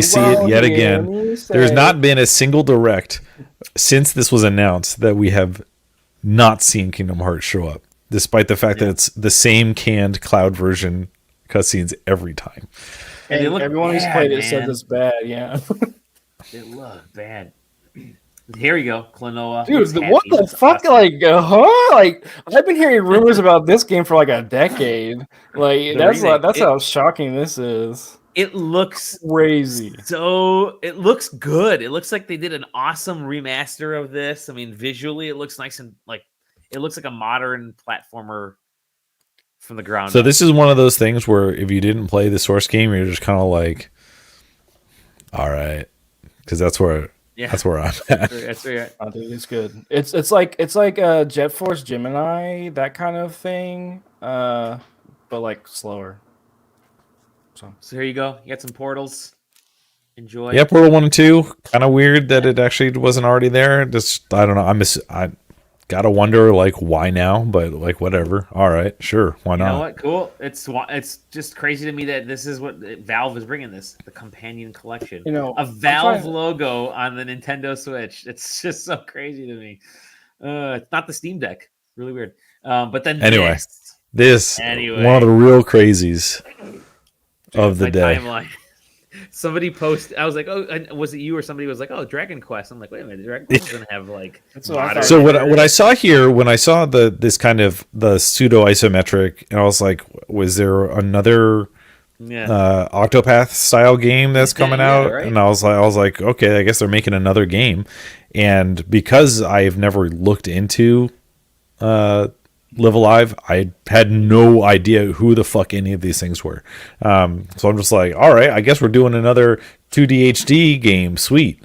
see it yet again. There's not been a single direct since this was announced that we have not seen Kingdom Hearts show up, despite the fact that it's the same canned cloud version cutscenes every time. And everyone who's played it says it's bad, yeah. It looked bad. Here we go, Klonoa. Dude, what the fuck? Awesome. Like, I've been hearing rumors about this game for like a decade. Like, that's how shocking this is. It looks crazy. So it looks good. It looks like they did an awesome remaster of this. I mean, visually, it looks nice and like it looks like a modern platformer from the ground up. So this is one of those things where if you didn't play the source game, you're just kind of like, all right, because that's where I'm at. That's right. I think it's good. It's like Jet Force Gemini, that kind of thing, but like slower. So here you go. You got some Portals. Enjoy. Yeah, Portal 1 and 2. Kind of weird that it actually wasn't already there. Just I don't know. I gotta wonder like why now, but like whatever. All right, sure, why not? You know what? Cool. It's just crazy to me that this is what Valve is bringing this, the companion collection. You know, a Valve logo on the Nintendo Switch. It's just so crazy to me. It's not the Steam Deck. Really weird. But then anyway, this one of the real crazies of the day. Timeline. Somebody posted. I was like, "Oh, was it you or somebody was like, oh, Dragon Quest?" I'm like, "Wait a minute, Dragon Quest doesn't have like." So what I saw here when I saw this kind of the pseudo isometric, and I was like, "Was there another Octopath style game that's coming out?" Right? And I was like, "Okay, I guess they're making another game." And because I've never looked into Live Alive, I had no idea who the fuck any of these things were. So I'm just like, all right, I guess we're doing another 2D HD game. Sweet.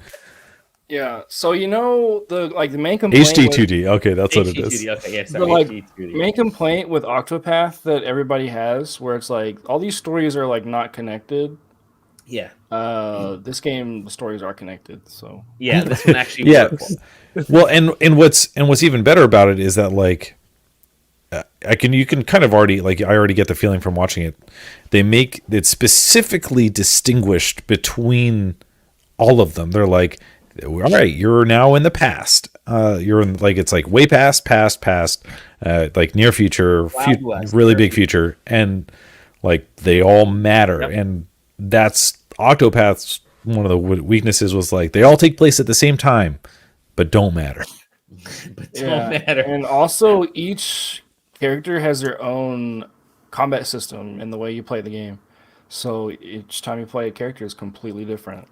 Yeah. So the main complaint HD 2D. Okay, that's what it is. Okay, yeah, sorry, main complaint with Octopath that everybody has, where it's like all these stories are like not connected. Yeah. This game, the stories are connected. So yeah, this one actually works. Well, and what's even better about it is that like. You can kind of already I already get the feeling from watching it. They make it specifically distinguished between all of them. They're like, all right, you're now in the past. You're in it's like way past, like near future, really big future, and like they all matter. Yep. And that's Octopath's one of the weaknesses was like they all take place at the same time, but don't matter. Don't matter. And also each character has their own combat system in the way you play the game, so each time you play a character is completely different.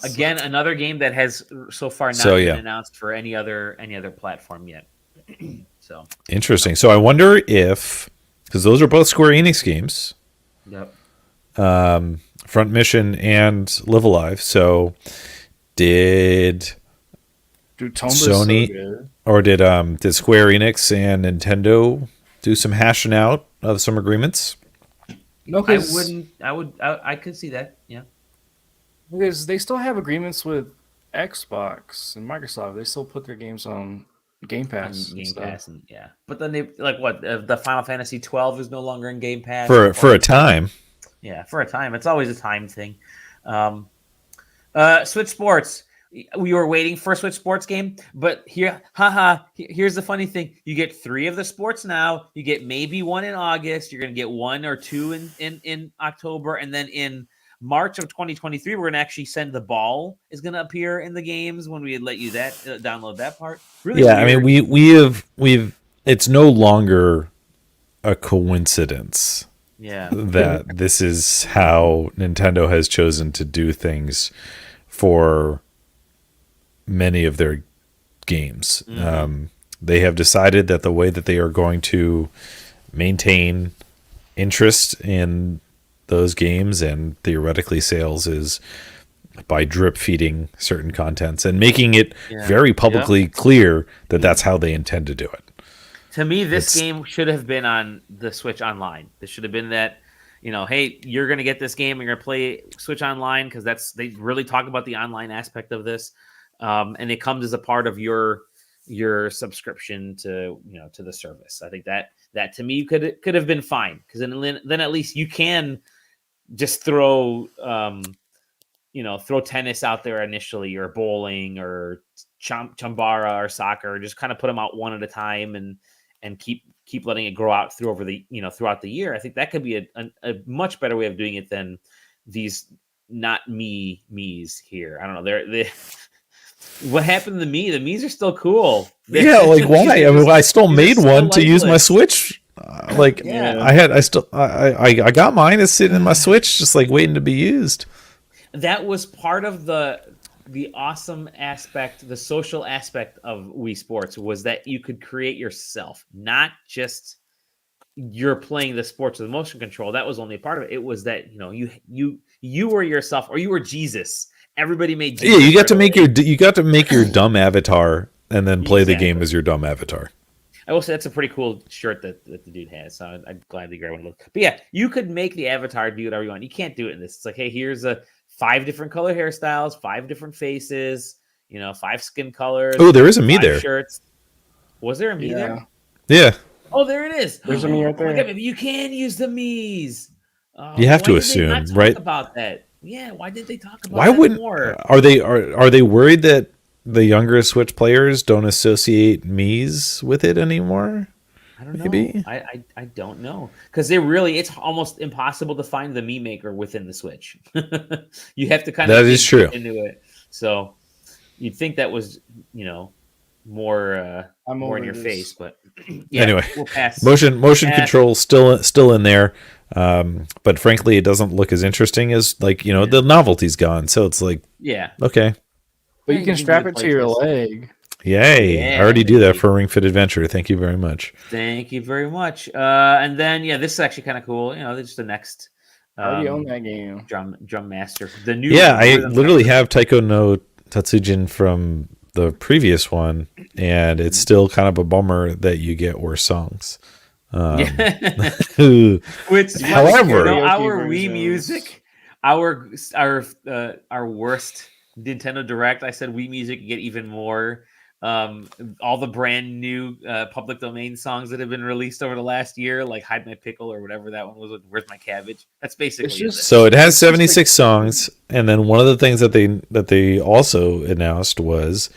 Again, another game that has so far not been announced for any other platform yet. So interesting. So I wonder if, because those are both Square Enix games, Front Mission and Live Alive. So did Sony or did Square Enix and Nintendo do some hashing out of some agreements? No, I could see that. Yeah, because they still have agreements with Xbox and Microsoft. They still put their games on Game Pass. But then they the Final Fantasy 12 is no longer in Game Pass for a time. Yeah, for a time. It's always a time thing. Switch Sports. We were waiting for a Switch Sports game, but here's the funny thing. You get 3 of the sports now. You get maybe 1 in August. You're going to get 1 or 2 in October. And then in March of 2023, we're going to actually send the ball is going to appear in the games when we let you download that part. Really weird. I mean, we've it's no longer a coincidence Yeah. that this is how Nintendo has chosen to do things for many of their games. They have decided that the way that they are going to maintain interest in those games and theoretically sales is by drip feeding certain contents and making it very publicly clear that that's how they intend to do it. To me, this game should have been on the Switch Online. This should have been that, hey, you're going to get this game and you're going to play Switch Online, because they really talk about the online aspect of this, and it comes as a part of your subscription to the service. I think that to me could have been fine, because then at least you can just throw tennis out there initially, or bowling, or chambara, or soccer, just kind of put them out one at a time and keep letting it grow out throughout the year. I think that could be a much better way of doing it than these not me's here. I don't know. They what happened to the me? The me's are still cool. Like why? I mean, I still made one to use my Switch. I got mine. It's sitting in my Switch, just like waiting to be used. That was part of the awesome aspect, the social aspect of Wii Sports, was that you could create yourself, not just you're playing the sports with motion control. That was only a part of it. It was that you were yourself, or you were Jesus. Everybody made Jesus. Yeah, you got to make your dumb avatar and then play the game as your dumb avatar. I will say that's a pretty cool shirt that the dude has. So I'd gladly grab one of those. But yeah, you could make the avatar do whatever you want. You can't do it in this. It's like, hey, here's 5 different color hairstyles, 5 different faces, 5 skin colors. Oh, there is a me there. Shirts. Was there a me there? Yeah. Oh, there it is. There's a me right there. Okay, you can use the me's. You have to assume, right? About that. Yeah. Why did they talk about? Why wouldn't? More? Are they worried that the younger Switch players don't associate Mii's with it anymore? I don't know. I don't know, because it's almost impossible to find the Mii maker within the Switch. You have to kind of into it. So you'd think that was more in your face, but anyway, we'll pass. Motion control still in there, but frankly, it doesn't look as interesting as the novelty's gone. So it's like okay. But you can strap it to your leg. Yay. I already do that for Ring Fit Adventure. Thank you very much. Thank you very much. And then, this is actually kind of cool. Just the next... I already own that game. Drum Master. The new... Yeah, I literally have Taiko no Tatsujin from the previous one, and it's still kind of a bummer that you get worse songs. Which, however... our Wii music, our worst Nintendo Direct, I said Wii music could get even more... all the brand new public domain songs that have been released over the last year, like Hide My Pickle or whatever that one was, Where's My Cabbage? That's basically So it has 76 songs, and then one of the things that they also announced was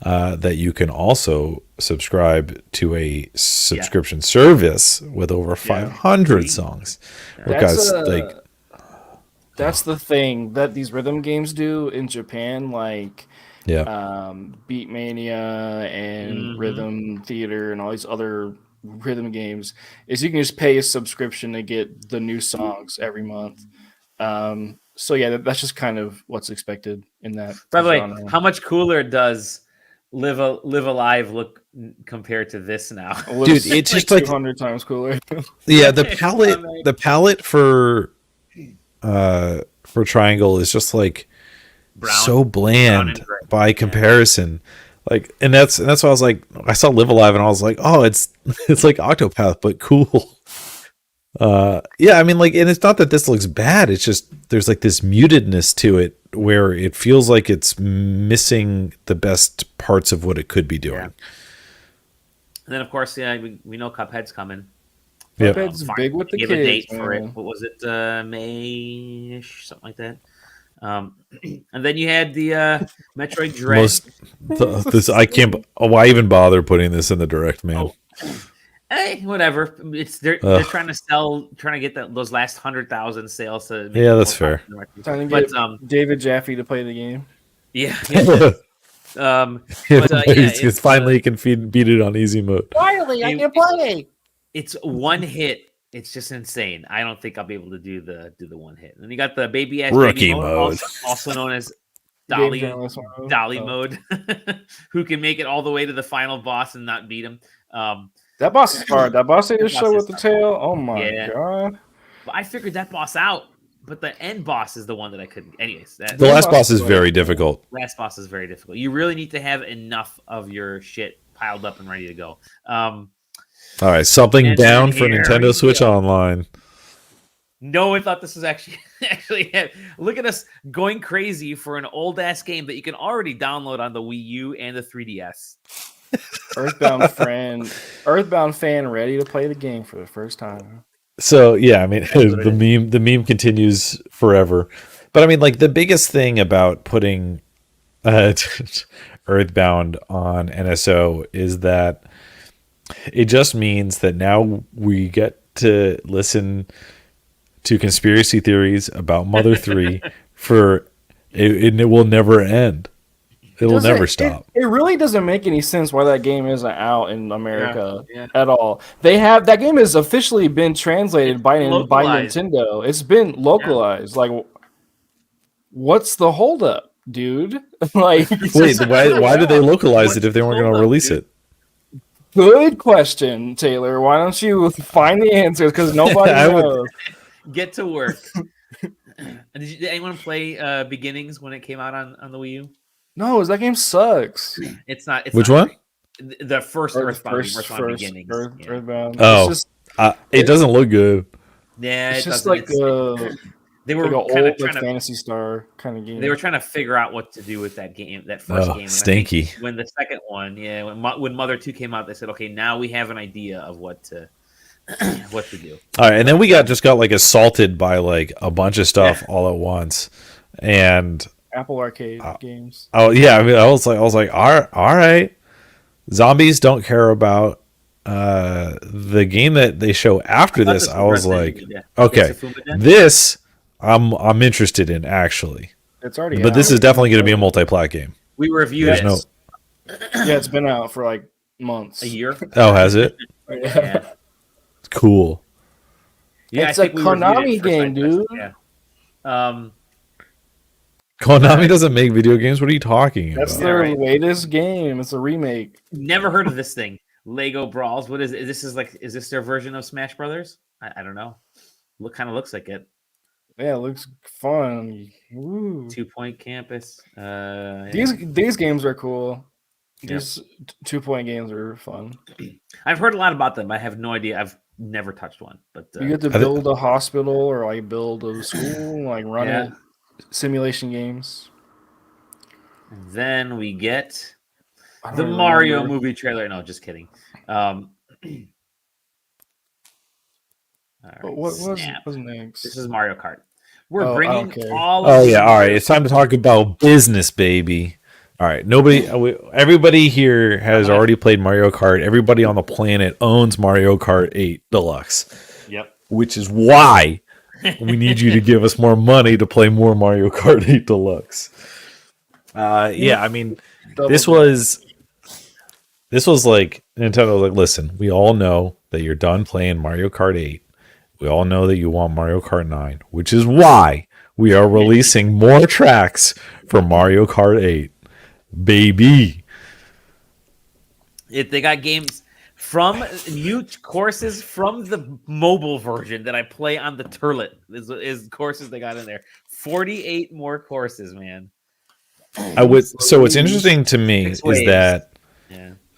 that you can also subscribe to a subscription service with over 500 songs. That's the thing that these rhythm games do in Japan, like Beat Mania and Rhythm Theater and all these other rhythm games, is you can just pay a subscription to get the new songs every month. So yeah, that's just kind of what's expected in that. By the way, how much cooler does Live Alive look compared to this now? Dude, it's just like 200 times cooler. Yeah, the palette for Triangle is just like so bland by comparison. Like, and that's why I was like, I saw Live Alive and I was like, oh, it's like Octopath but cool. I mean, like, and it's not that this looks bad, it's just there's like this mutedness to it where it feels like it's missing the best parts of what it could be doing. And then of course, we know Cuphead's coming. Cuphead's big with the kids. Give a date for it. What was it? May-ish, something like that. And then you had the Metroid Dread. I can't. Why even bother putting this in the direct, man? Hey, whatever. They're trying to get those last 100,000 sales. To make that's fair. Time to get David Jaffe to play the game. Yeah. Finally, he can beat it on easy mode. Finally, I can play. It's one hit It's just insane. I don't think I'll be able to do the one hit. And then you got the baby ass Rookie baby mode. also known as Game journalist mode. Dolly mode, who can make it all the way to the final boss and not beat him. That boss is hard. That boss they just That showed boss with the is tail. Oh my Yeah. god. But I figured that boss out, but the end boss is the one that I couldn't. Anyways, that The last boss boss is is very difficult. last boss is very difficult. You really need to have enough of your shit piled up and ready to go. All right, something And down for here Nintendo we Switch go. Online. No one thought this was actually look at us going crazy for an old ass game that you can already download on the Wii U and the 3DS. Earthbound fan ready to play the game for the first time. So yeah, I mean what it the meme continues forever. But I mean, like the biggest thing about putting Earthbound on NSO is that it just means that now we get to listen to conspiracy theories about Mother 3 for it will never end. It will never stop. It really doesn't make any sense why that game isn't out in America Yeah. at all. That game has officially been translated by localized. Nintendo. It's been localized. Like, what's the holdup, dude? Like, Wait, why did they localize it if they weren't going to release it? good question, Taylor. Why don't you find the answers? Because nobody knows. Get to work. Did anyone play Beginnings when it came out on the Wii U? No, that game sucks. It's not. It's Which not one? great. The first Earthbound, Beginnings. Yeah. Earthbound. Oh, It's just, it doesn't look good. Yeah, it's it just doesn't. like They like were an kind of old trying to. Fantasy Star kind of game. They were trying to figure out what to do with that game, that first game. And I think Stinky. when the second one, when Mother 2 came out, they said, "Okay, now we have an idea of what to do." All right, and then we just got like assaulted by like a bunch of stuff all at once, and Apple Arcade games. oh yeah, I mean, I was like, all right, zombies don't care about the game that they show after this. I was like, okay, this I'm interested in actually, It's already but out. this is definitely going to be a multi-plat game. We reviewed it. Yeah, it's been out for like months. A year. Oh, has it? Yeah. Cool. Yeah, It's I a think we reviewed it Konami for game, SideQuest, dude. Yeah. Konami doesn't make video games. What are you talking about? That's their latest game. It's a remake. Never heard of this thing. Lego Brawls. What is it? Is this their version of Smash Brothers? I don't know. Kind of looks like it. Yeah, it looks fun. Ooh. 2 Point Campus. Yeah. These games are cool. Yep. These 2 Point games are fun. I've heard a lot about them. I have no idea. I've never touched one. But You get to build a hospital or like build a school, like run it. Simulation games. And then we get I don't the really Mario remember. movie trailer. No, just kidding. All right, But what snap. was next? This is Mario Kart. We're Oh, bringing okay. all. Oh of yeah, the- all right. It's time to talk about business, baby. All right, everybody here has already played Mario Kart. Everybody on the planet owns Mario Kart 8 Deluxe. Yep. Which is why we need you to give us more money to play more Mario Kart 8 Deluxe. Yeah, I mean, this was like Nintendo was like, listen, we all know that you're done playing Mario Kart 8. We all know that you want Mario Kart 9, which is why we are releasing more tracks for Mario Kart 8. Baby. They got games from new courses from the mobile version that I play on the Turlet. Is courses they got in there. 48 more courses, man. So what's interesting to me is that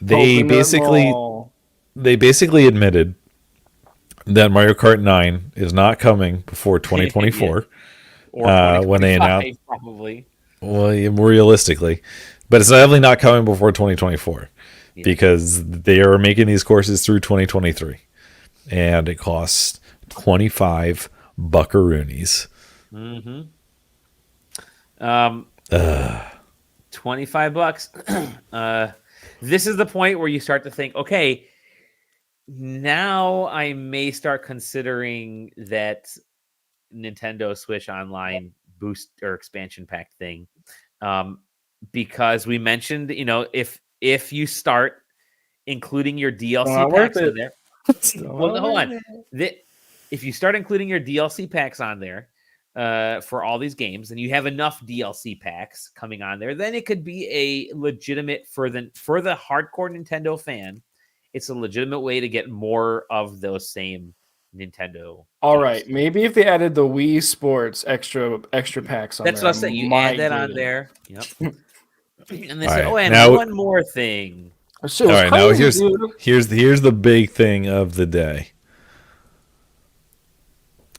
they basically admitted that Mario Kart 9 is not coming before 2024. Or when they announced, probably. Well, more realistically, but it's definitely not coming before 2024 because they are making these courses through 2023, and it costs 25 buckaroonies. Mm-hmm. $25. This is the point where you start to think, okay, now I may start considering that Nintendo Switch Online boost or expansion pack thing, because we mentioned, if you start including your DLC packs in there. Well, hold on. if you start including your DLC packs on there for all these games, and you have enough DLC packs coming on there, then it could be a legitimate for the hardcore Nintendo fan. It's a legitimate way to get more of those same Nintendo. All right, maybe if they added the Wii Sports extra packs on That's there, what I'm saying. You add that on there. Yep. And they say, All "Oh, right, and now- one more thing." Shit All was right, crazy, now dude. here's the big thing of the day.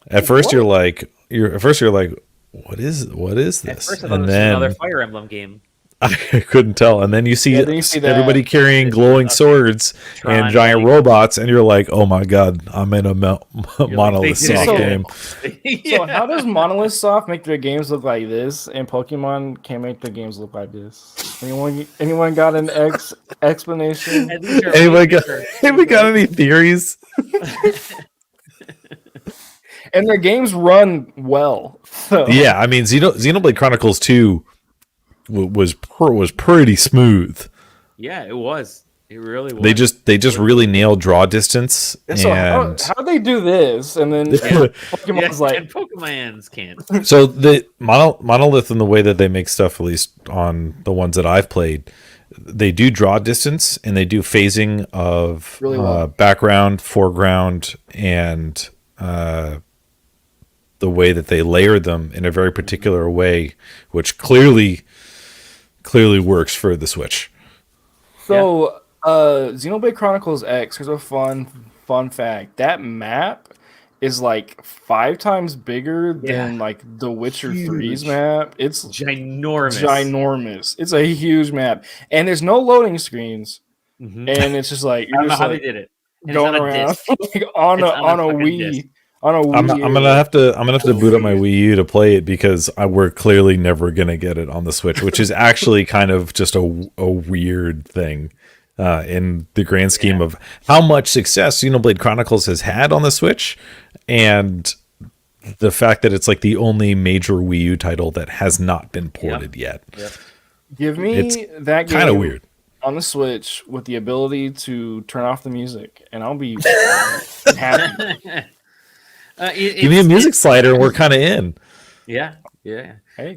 At first, you're like, what is this? At first, I thought And it was then another Fire Emblem game. I couldn't tell. And then you see, then you see that. everybody carrying glowing swords Tron, and giant like- robots, and you're like, oh my god, I'm in a Monolith they did it Soft again. game. So how does Monolith Soft make their games look like this, and Pokemon can't make their games look like this? Anyone got an explanation? And these are Anybody got any theories? And their games run well. So. Yeah, I mean, Xenoblade Chronicles 2 was pretty smooth. Yeah, it was. It really was. They just really nailed draw distance. So And how they do this, and then Pokemon's like, and Pokemons can't. so the Monolith, and the way that they make stuff, at least on the ones that I've played, they do draw distance and they do phasing of Really well. background, foreground, and the way that they layer them in a very particular way, which clearly works for the Switch. so Xenoblade Chronicles X. Here's a fun fact. That map is like 5 times bigger than like The Witcher 3's map. It's Ginormous. It's a huge map, and there's no loading screens, Mhm. and it's just like I don't you're know just how like they did it. And it's going on a around disc. like on It's a on a fucking Wii. disc. On a Wii. I'm gonna have to boot up my Wii U to play it, because we're clearly never gonna get it on the Switch, which is actually kind of just a weird thing in the grand scheme of how much success Xenoblade Chronicles has had on the Switch, and the fact that it's like the only major Wii U title that has not been ported yet. Yep. Give me It's that game kind of weird. on the Switch with the ability to turn off the music, and I'll be happy. Give me a music slider, and we're kind of in. Yeah. Hey.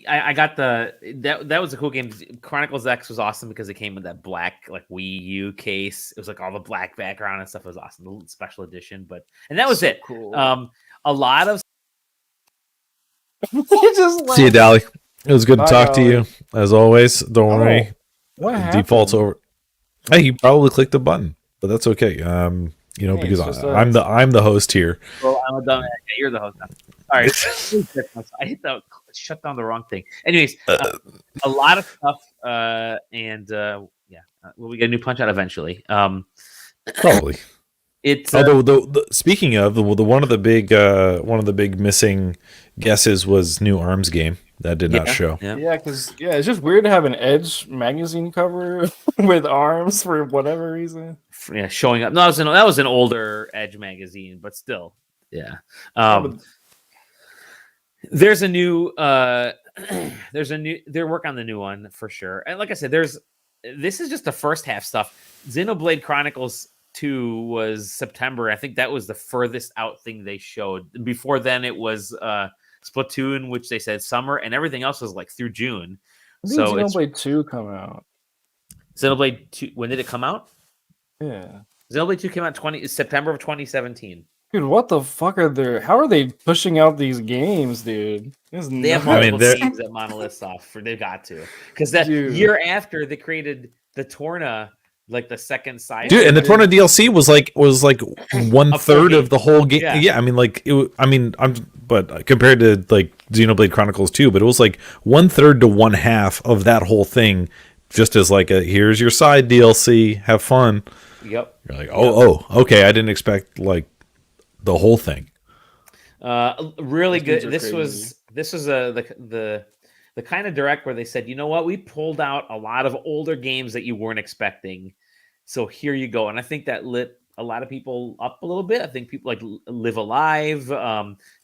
I got that was a cool game. Chronicles X was awesome because it came with that black like Wii U case. It was like all the black background and stuff. It was awesome. The special edition, and that was it. Cool. A lot of See you, Dally. It was good to Bye, talk to Dolly. you as always. Don't worry. What happened? Defaults over. Hey, you probably clicked the button, but that's okay. Hey, Because it's just I'm the host here. Well, I'm a dumb. You're the host now. All right. I hit that. Shut down the wrong thing. Anyways, a lot of stuff, and will we get a new Punch Out eventually? Probably. It's Although speaking of the one of the big missing guesses was new ARMS game that did not show. Yeah, because it's just weird to have an Edge magazine cover with arms for whatever reason. Showing up. No, that was an older Edge magazine, but still, yeah. There's a new they're working on the new one for sure. And like I said, this is just the first half stuff. Xenoblade Chronicles 2 was September. I think that was the furthest out thing they showed. Before then it was Splatoon, which they said summer, and everything else was like through June. When did Xenoblade 2 come out? Xenoblade 2, when did it come out? Yeah. Xenoblade 2 came out September of 2017. Dude, what the fuck how are they pushing out these games, dude? They have multiple teams at Monolith Soft. They've got to. Because that year after, they created the Torna, like the second side. Dude, and the Torna DLC was like 1/3 of the whole game. Yeah, I mean, but compared to like Xenoblade Chronicles 2, but it was like 1/3 to 1/2 of that whole thing, just as like here's your side DLC, have fun. Yep. You're like, okay, I didn't expect like the whole thing. Really good. This was the kind of direct where they said, you know what, we pulled out a lot of older games that you weren't expecting, so here you go. And I think that lit a lot of people up a little bit. I think people like Live Alive,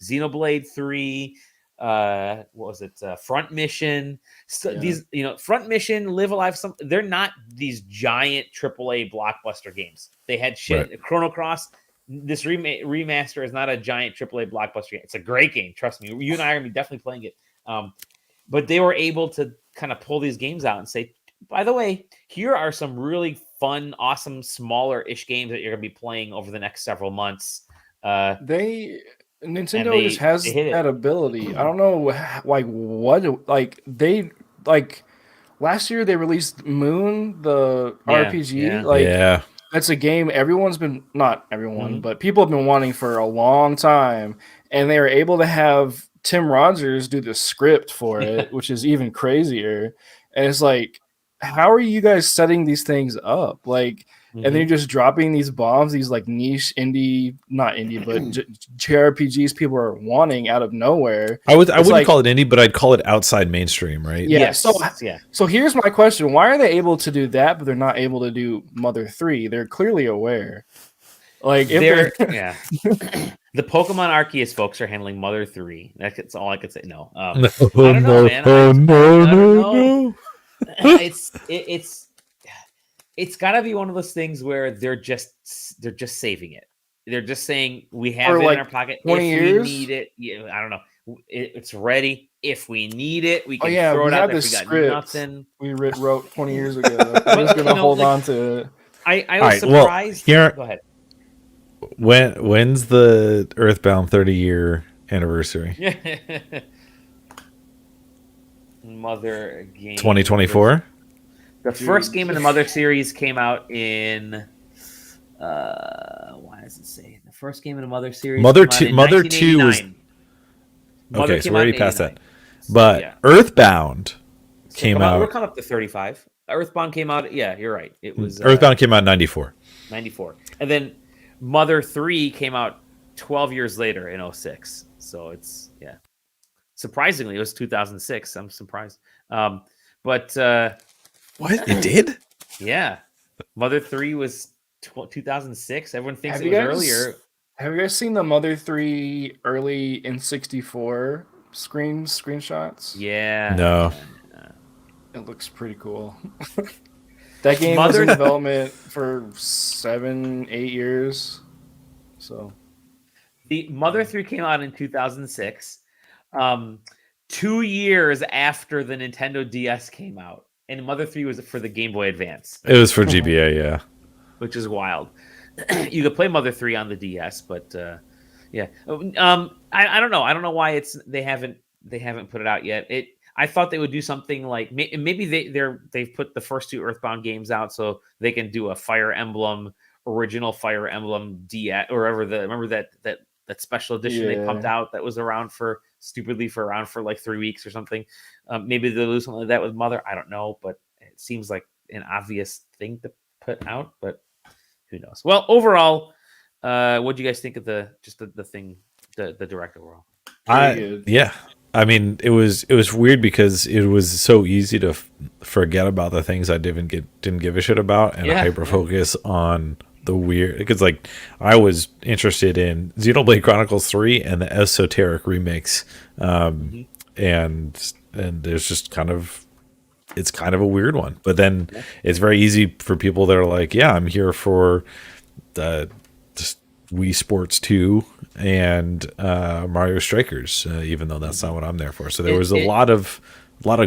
Xenoblade 3, what was it, Front Mission. So these, Front Mission, Live Alive, they're not these giant AAA blockbuster games. They had shit. Right. Chrono Cross, this remaster is not a giant AAA blockbuster game. It's a great game. Trust me. You and I are gonna be definitely playing it. But they were able to kind of pull these games out and say, by the way, here are some really fun, awesome, smaller-ish games that you're gonna be playing over the next several months. Nintendo just has that ability. I don't know, last year they released Moon, the RPG. That's a game everyone's been, not everyone, but people have been wanting for a long time, and they were able to have Tim Rogers do the script for it, which is even crazier. And it's like, how are you guys setting these things up? Like, and then you're just dropping these bombs, these like niche not indie, but JRPGs people are wanting out of nowhere. I wouldn't call it indie, but I'd call it outside mainstream, right? Yeah. So here's my question: why are they able to do that, but they're not able to do Mother 3? They're clearly aware. Like, if they're the Pokemon Arceus folks are handling Mother 3. That's all I could say. No, I don't know, man. No. It's got to be one of those things where they're just saving it. They're just saying we have it in our pocket if we need it. Yeah, I don't know. It's ready. If we need it, we can throw it out there. If we got nothing. We wrote 20 years ago. I'm just gonna hold on to it. I was surprised. Go ahead. When's the Earthbound 30-year anniversary? Mother game 2024. The first game in the Mother series came out in why does it say the first game in the Mother series? Mother 2 was okay, so we're already past that. But Earthbound came out. We're coming up to 35. Earthbound came out. Yeah, you're right. It was Earthbound came out in 94. 94, and then Mother 3 came out 12 years later in 06. So it's surprisingly it was 2006. I'm surprised. But what it did? Yeah, Mother 3 was 2006. Everyone thinks it was earlier. Have you guys seen the Mother 3 early N64 screenshots? Yeah. No. It looks pretty cool. That game was in development for 7-8 years. So the Mother 3 came out in 2006. 2 years after the Nintendo DS came out. And Mother 3 was for the Game Boy Advance. It was for GBA, yeah. Which is wild. You could play Mother 3 on the DS, but I don't know. I don't know why they haven't put it out yet. I thought they would do something like maybe they've put the first 2 Earthbound games out so they can do a Fire Emblem, original Fire Emblem DS or remember that special edition they pumped out that was around for like 3 weeks or something. Maybe they'll do something like that with Mother. I don't know, but it seems like an obvious thing to put out, but who knows? Well, overall, what do you guys think of the thing, the direct overall? I mean, it was weird because it was so easy to forget about the things I didn't give a shit about and hyper focus on the weird, because like I was interested in Xenoblade Chronicles 3 and the esoteric remix, and there's just it's kind of a weird one, but then it's very easy for people that are like, I'm here for the just Wii Sports 2 and Mario Strikers, even though that's not what I'm there for. So there was a lot of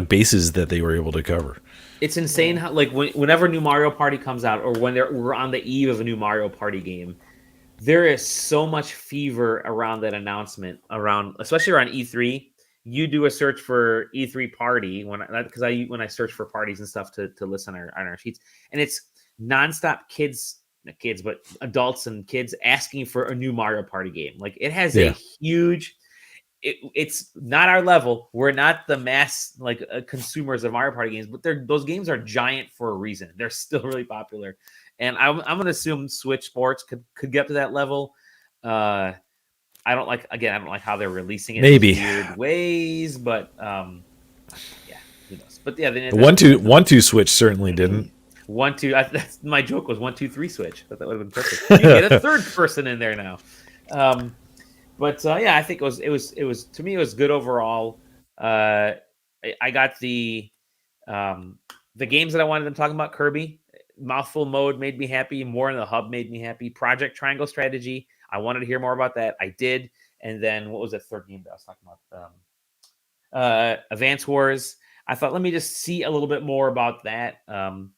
bases that they were able to cover. It's insane how, like, whenever new Mario Party comes out, or when we're on the eve of a new Mario Party game, there is so much fever around that announcement, especially around E3. You do a search for E3 Party when I search for parties and stuff to list on our sheets, and it's nonstop not kids, but adults and kids asking for a new Mario Party game. Like, it has a huge. It's not our level. We're not the mass consumers of Mario Party games, but those games are giant for a reason. They're still really popular, and I'm going to assume Switch Sports could get to that level. I don't like how they're releasing it maybe in weird ways, but who knows? But yeah, 1-2 Switch certainly didn't. 1-2. That's my joke was 1-2-3 Switch. That would have been perfect. You get a third person in there now. But I think it was to me it was good overall. I got the games that I wanted to talk about. Kirby Mouthful Mode made me happy. More in the Hub made me happy. Project Triangle Strategy I wanted to hear more about that. I did. And then what was the third game that I was talking about? Advance Wars. I thought, let me just see a little bit more about that. And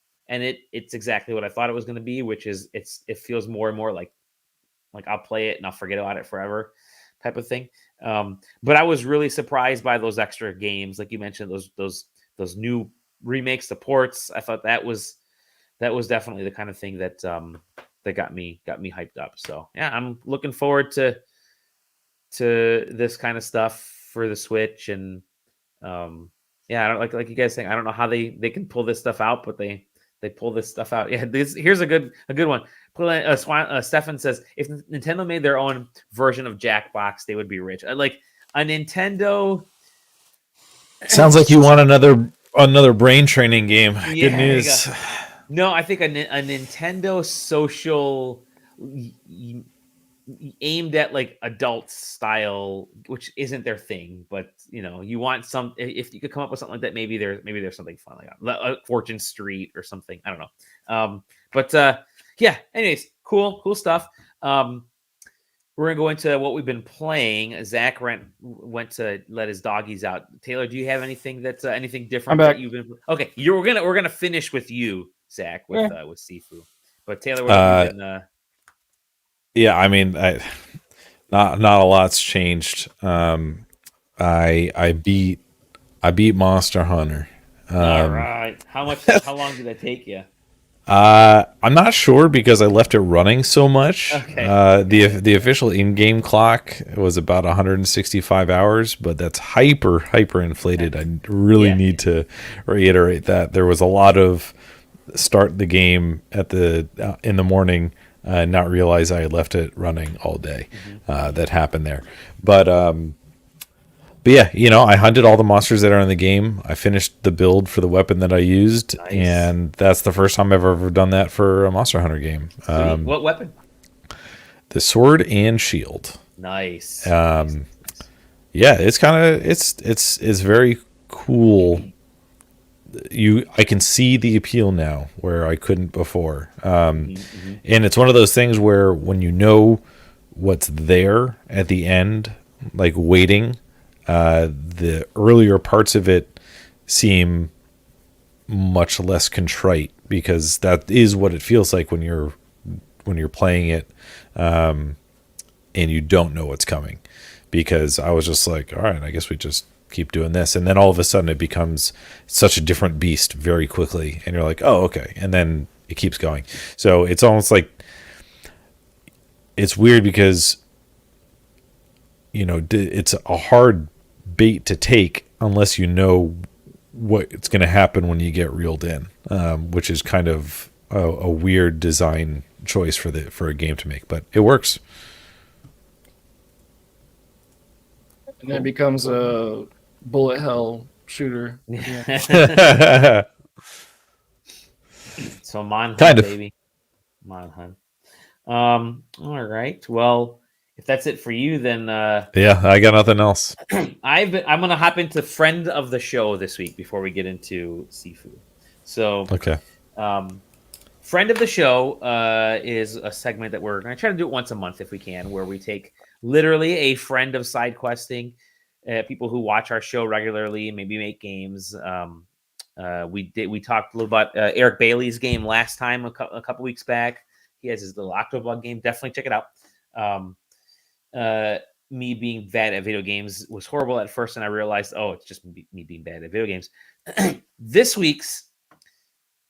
it's exactly what I thought it was going to be, which is it feels more and more like I'll play it and I'll forget about it forever type of thing. But I was really surprised by those extra games, like you mentioned, those new remakes, the ports. I thought that was definitely the kind of thing that that got me hyped up. So yeah, I'm looking forward to this kind of stuff for the Switch. And yeah, I don't like you guys saying, I don't know how they can pull this stuff out, but they pull this stuff out. Yeah, here's a good one. Stefan says, if Nintendo made their own version of Jackbox, they would be rich. Like a Nintendo. Sounds like you want another brain training game. Yeah, good news. No, I think a Nintendo social aimed at like adult style, which isn't their thing, but you want some. If you could come up with something like that, maybe there's something fun like Fortune Street or something. I don't know. But yeah. Anyways, cool stuff. We're gonna go into what we've been playing. Zach went to let his doggies out. Taylor, do you have anything that's anything different that you've been? Okay, we're gonna finish with you, Zach, with SIFU. But Taylor, what have you been? Yeah, I mean, not a lot's changed. I beat Monster Hunter. All right. How long did that take you? I'm not sure because I left it running so much. Okay. The official in-game clock was about 165 hours, but that's hyper inflated. I really need to reiterate that there was a lot of start the game in the morning. Not realize I had left it running all day. That happened there, but yeah, I hunted all the monsters that are in the game. I finished the build for the weapon that I used, and that's the first time I've ever done that for a Monster Hunter game. What weapon? The sword and shield. Nice. Yeah, it's kind of it's very cool. I can see the appeal now where I couldn't before. And it's one of those things where when you know what's there at the end, like waiting, the earlier parts of it seem much less contrite because that is what it feels like when you're playing it, and you don't know what's coming. Because I was just like, all right, I guess we just keep doing this, and then all of a sudden it becomes such a different beast very quickly, and you're like, oh, okay, and then it keeps going. So it's almost like it's weird because it's a hard bait to take unless you know what's going to happen when you get reeled in, which is kind of a weird design choice for a game to make, but it works. And then it becomes a bullet hell shooter. So Monhunt, kind of. baby. Monhunt. All right. Well, if that's it for you, then yeah, I got nothing else. I'm gonna hop into friend of the show this week before we get into SIFU. So okay. Friend of the show is a segment that we're gonna try to do it once a month if we can, where we take literally a friend of SideQuesting, people who watch our show regularly, maybe make games. We talked a little about Eric Bailey's game last time a couple weeks back. He has his little Octobug game. Definitely check it out. Me being bad at video games was horrible at first, and I realized, it's just me being bad at video games. This week's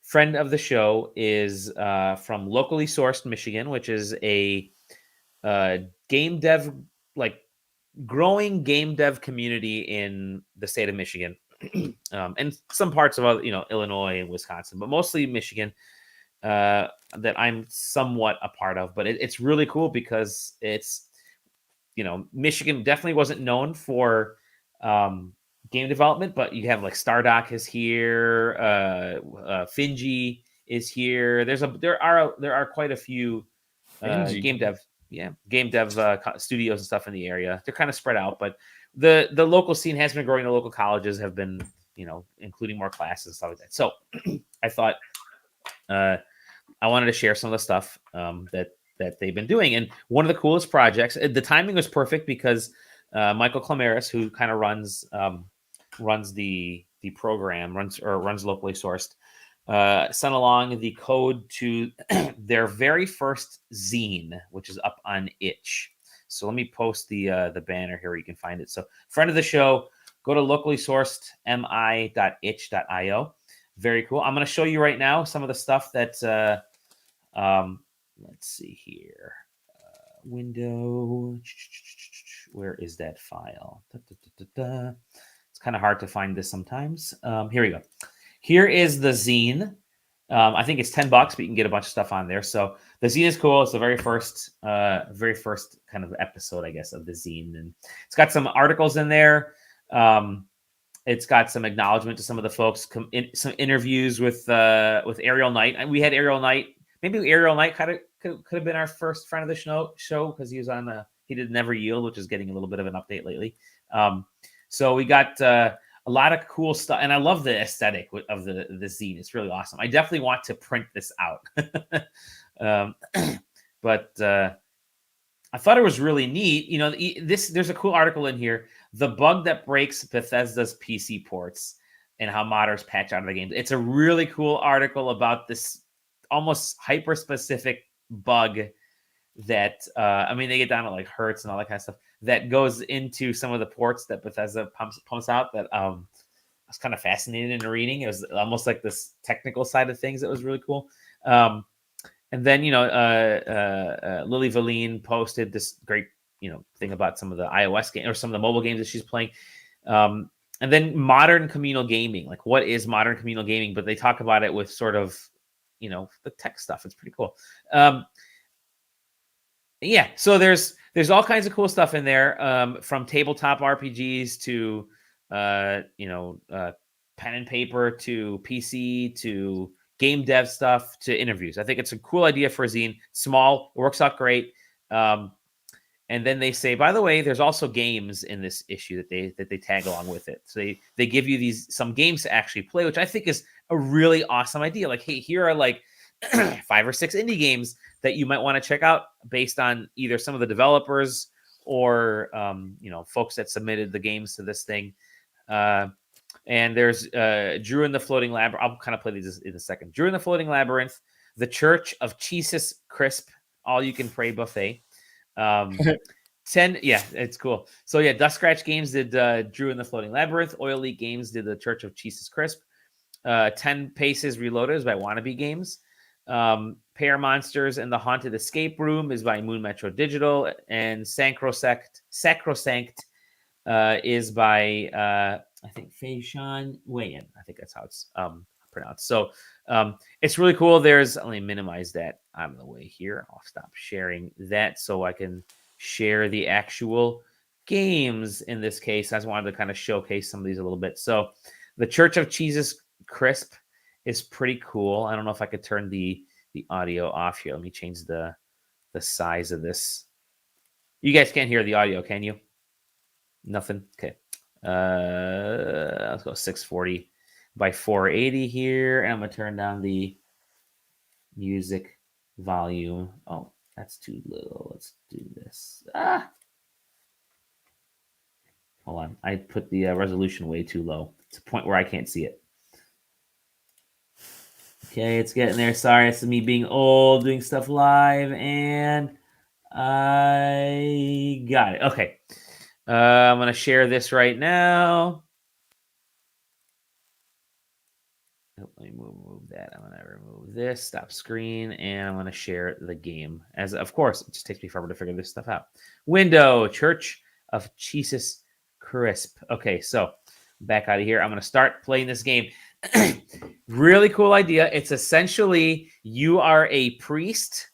friend of the show is from locally sourced Michigan, which is a game dev, like growing game dev community in the state of Michigan, and some parts of Illinois and Wisconsin, but mostly Michigan, that I'm somewhat a part of. But it's really cool because it's Michigan definitely wasn't known for game development, but you have like Stardock is here, Finji is here. There are quite a few game dev studios and stuff in the area. They're kind of spread out, but the local scene has been growing. The local colleges have been including more classes and stuff like that. So I thought I wanted to share some of the stuff that that they've been doing. And one of the coolest projects, the timing was perfect because Michael Clamaris, who kind of runs the program, runs locally sourced, sent along the code to their very first zine, which is up on itch. So let me post the banner here where you can find it. So friend of the show, go to locally sourced mi.itch.io. Very cool. I'm going to show you right now some of the stuff that, let's see here. Window. Where is that file? It's kind of hard to find this sometimes. Here we go. Here is the zine. I think it's $10, but you can get a bunch of stuff on there. So the zine is cool. It's the very first kind of episode, I guess, of the zine, and it's got some articles in there. It's got some acknowledgement to some of the folks, some interviews with Ariel Knight. And we had Ariel Knight. Maybe Ariel Knight could have been our first friend of the show because he was on he did Never Yield, which is getting a little bit of an update lately. So we got a lot of cool stuff, and I love the aesthetic of the zine. It's really awesome. I definitely want to print this out. But I thought it was really neat. You know, there's a cool article in here. The bug that breaks Bethesda's PC ports and how modders patch out of the games. It's a really cool article about this almost hyper-specific bug that, they get down to like hertz and all that kind of stuff that goes into some of the ports that Bethesda pumps out that I was kind of fascinated in reading. It was almost like this technical side of things that was really cool. And then, Lily Valine posted this great, thing about some of the iOS games or some of the mobile games that she's playing. And then modern communal gaming, like what is modern communal gaming? But they talk about it with sort of, the tech stuff. It's pretty cool. Yeah. So there's all kinds of cool stuff in there, from tabletop RPGs to, pen and paper to PC to game dev stuff to interviews. I think it's a cool idea for a zine. Small, works out great. And then they say, by the way, there's also games in this issue that they tag along with it. So they give you some games to actually play, which I think is a really awesome idea. Like, hey, here are like 5 or 6 indie games that you might want to check out based on either some of the developers or folks that submitted the games to this thing. And there's Drew in the Floating Labyrinth. I'll kind of play these in a second. Drew in the Floating Labyrinth, The Church of Jesus Crisp, All You Can Pray Buffet. 10, yeah, it's cool. So yeah, Dust Scratch Games did Drew in the Floating Labyrinth. Oil Leak Games did The Church of Jesus Crisp. 10 Paces Reloaded is by Wannabe Games. Pear Monsters and the Haunted Escape Room is by Moon Metro Digital. And Sacrosanct is by I think Faishan Wayan. I think that's how it's pronounced. So it's really cool. Let me minimize that out of the way here. I'll stop sharing that so I can share the actual games in this case. I just wanted to kind of showcase some of these a little bit. So the Church of Jesus Crisp is pretty cool. I don't know if I could turn the audio off here. Let me change the size of this. You guys can't hear the audio, can you? Nothing? Okay. Let's go 640 by 480 here. And I'm going to turn down the music volume. Oh, that's too little. Let's do this. Hold on. I put the resolution way too low. It's a point where I can't see it. Okay, it's getting there. Sorry, it's me being old, doing stuff live, and I got it. Okay. I'm going to share this right now. Oh, let me move that. I'm going to remove this, stop screen, and I'm going to share the game. As of course, it just takes me forever to figure this stuff out. Window, Church of Jesus Crisp. Okay, so back out of here. I'm going to start playing this game. Really cool idea. It's essentially you are a priest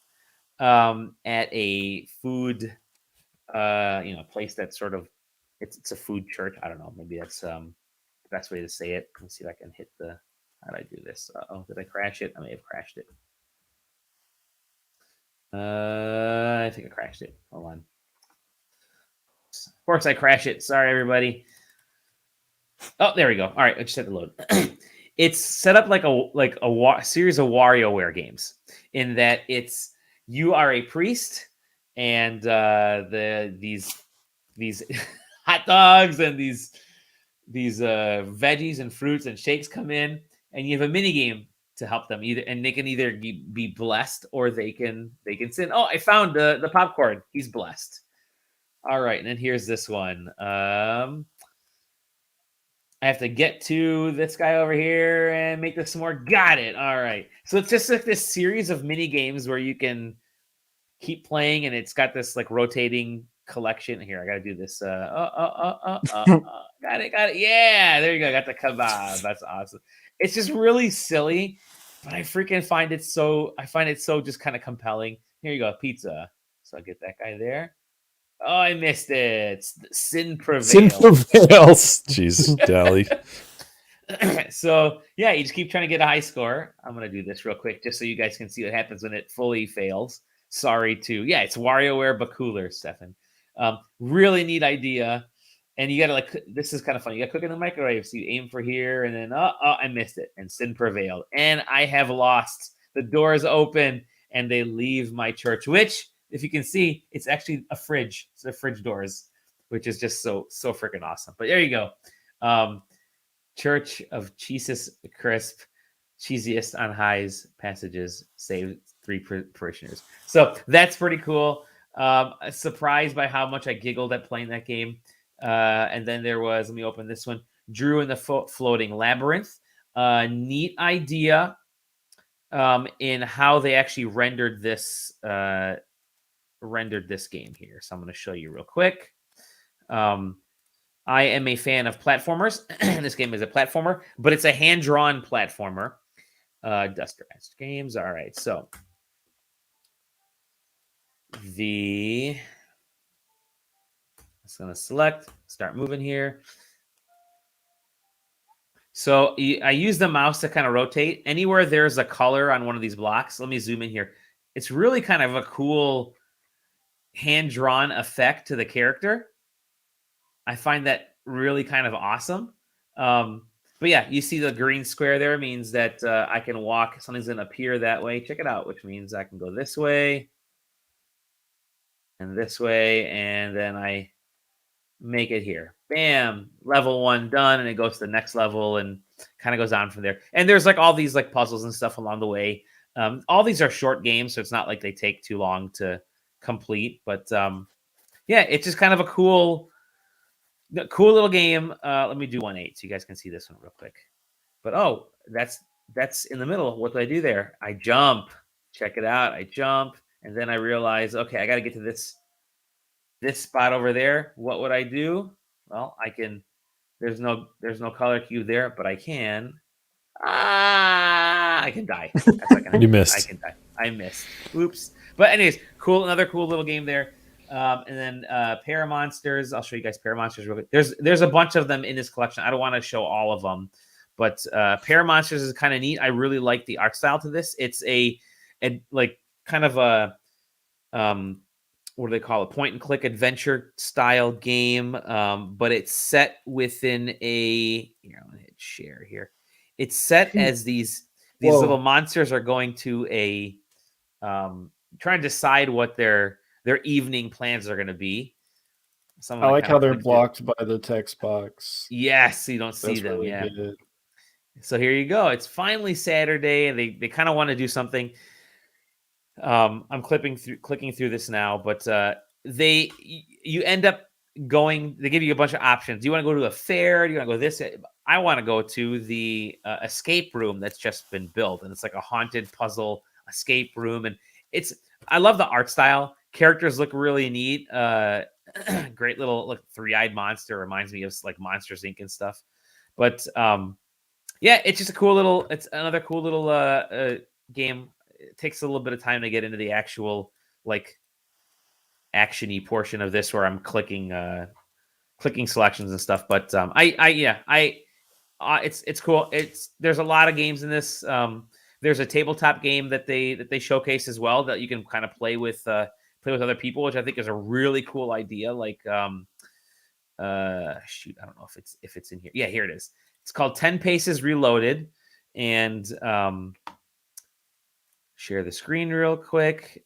at a food place that's sort of it's a food church. I don't know. Maybe that's the best way to say it. Let's see if I can hit how did I do this? Did I crash it? I may have crashed it. I think I crashed it. Hold on. Of course I crashed it. Sorry, everybody. Oh, there we go. All right, I just had to load. It's set up like a series of WarioWare games in that you are a priest, and these hot dogs and these veggies and fruits and shakes come in, and you have a mini game to help them and they can either be blessed or they can sin. Oh, I found the popcorn. He's blessed. All right, and then here's this one. I have to get to this guy over here and make this some more. Got it. All right. So it's just like this series of mini games where you can keep playing, and it's got this like rotating collection. Here, I got to do this. Got it. Yeah, there you go. I got the kebab. That's awesome. It's just really silly, but I freaking find it so. I find it so just kind of compelling. Here you go, pizza. So I get that guy there. Oh, I missed it. Sin prevails. Sin prevails. Jeez, Dally. So yeah, you just keep trying to get a high score. I'm gonna do this real quick just so you guys can see what happens when it fully fails. Sorry to it's WarioWare but cooler, Stefan. Really neat idea. And you gotta this is kind of funny. You gotta cook in the microwave. So you aim for here, and then I missed it, and sin prevailed, and I have lost. The doors open, and they leave my church, which, if you can see, it's actually a fridge. It's the fridge doors, which is just so freaking awesome. But there you go. Church of Jesus Crisp, cheesiest on highs passages, saved 3 parishioners. So that's pretty cool. Surprised by how much I giggled at playing that game. And then there was, let me open this one, Drew and the Floating Labyrinth. Neat idea in how they actually rendered this game here. So I'm going to show you real quick. I am a fan of platformers. This game is a platformer, but it's a hand-drawn platformer. Duster Master Games. All right, so I'm just going to select, start moving here. So I use the mouse to kind of rotate. Anywhere there's a color on one of these blocks, let me zoom in here. It's really kind of a cool hand-drawn effect to the character. I find that really kind of awesome. But yeah, you see the green square there means that I can walk. Something's going to appear that way. Check it out, which means I can go this way and this way, and then I make it here. Bam, level 1 done, and it goes to the next level and kind of goes on from there. And there's like all these like puzzles and stuff along the way. All these are short games, so it's not like they take too long to complete. But yeah, it's just kind of a cool little game. Let me do 1-8 so you guys can see this one real quick. But that's in the middle. What do I do there? I jump. Check it out. I jump, and then I realize, okay, I got to get to this spot over there. What would I do? Well, I can. There's no color cue there, but I can. I can die. You missed. I can die. I missed. Oops. But anyways, cool. Another cool little game there. And then Paramonsters. I'll show you guys Paramonsters real quick. There's a bunch of them in this collection. I don't want to show all of them, but Paramonsters is kind of neat. I really like the art style to this. It's a like kind of a what do they call it? Point and click adventure style game. But it's set within a. Here, I'm gonna hit share here. It's set as these little monsters are going to a trying to decide what their evening plans are going to be. I like how they're blocked by the text box. Yes, you don't see them. Really good. So here you go. It's finally Saturday, and they kind of want to do something. I'm clicking through this now, but you end up going. They give you a bunch of options. Do you want to go to a fair? Do you want to go this? I want to go to the escape room that's just been built, and it's like a haunted puzzle escape room, and I love the art style. Characters look really neat. Great little three-eyed monster. Reminds me of like Monsters Inc. and stuff. But yeah, it's just it's another cool little game. It takes a little bit of time to get into the actual like action-y portion of this where I'm clicking selections and stuff. But it's cool. There's a lot of games in this. There's a tabletop game that they showcase as well that you can kind of play with other people, which I think is a really cool idea. Like, I don't know if it's in here. Yeah, here it is. It's called 10 Paces Reloaded, and share the screen real quick.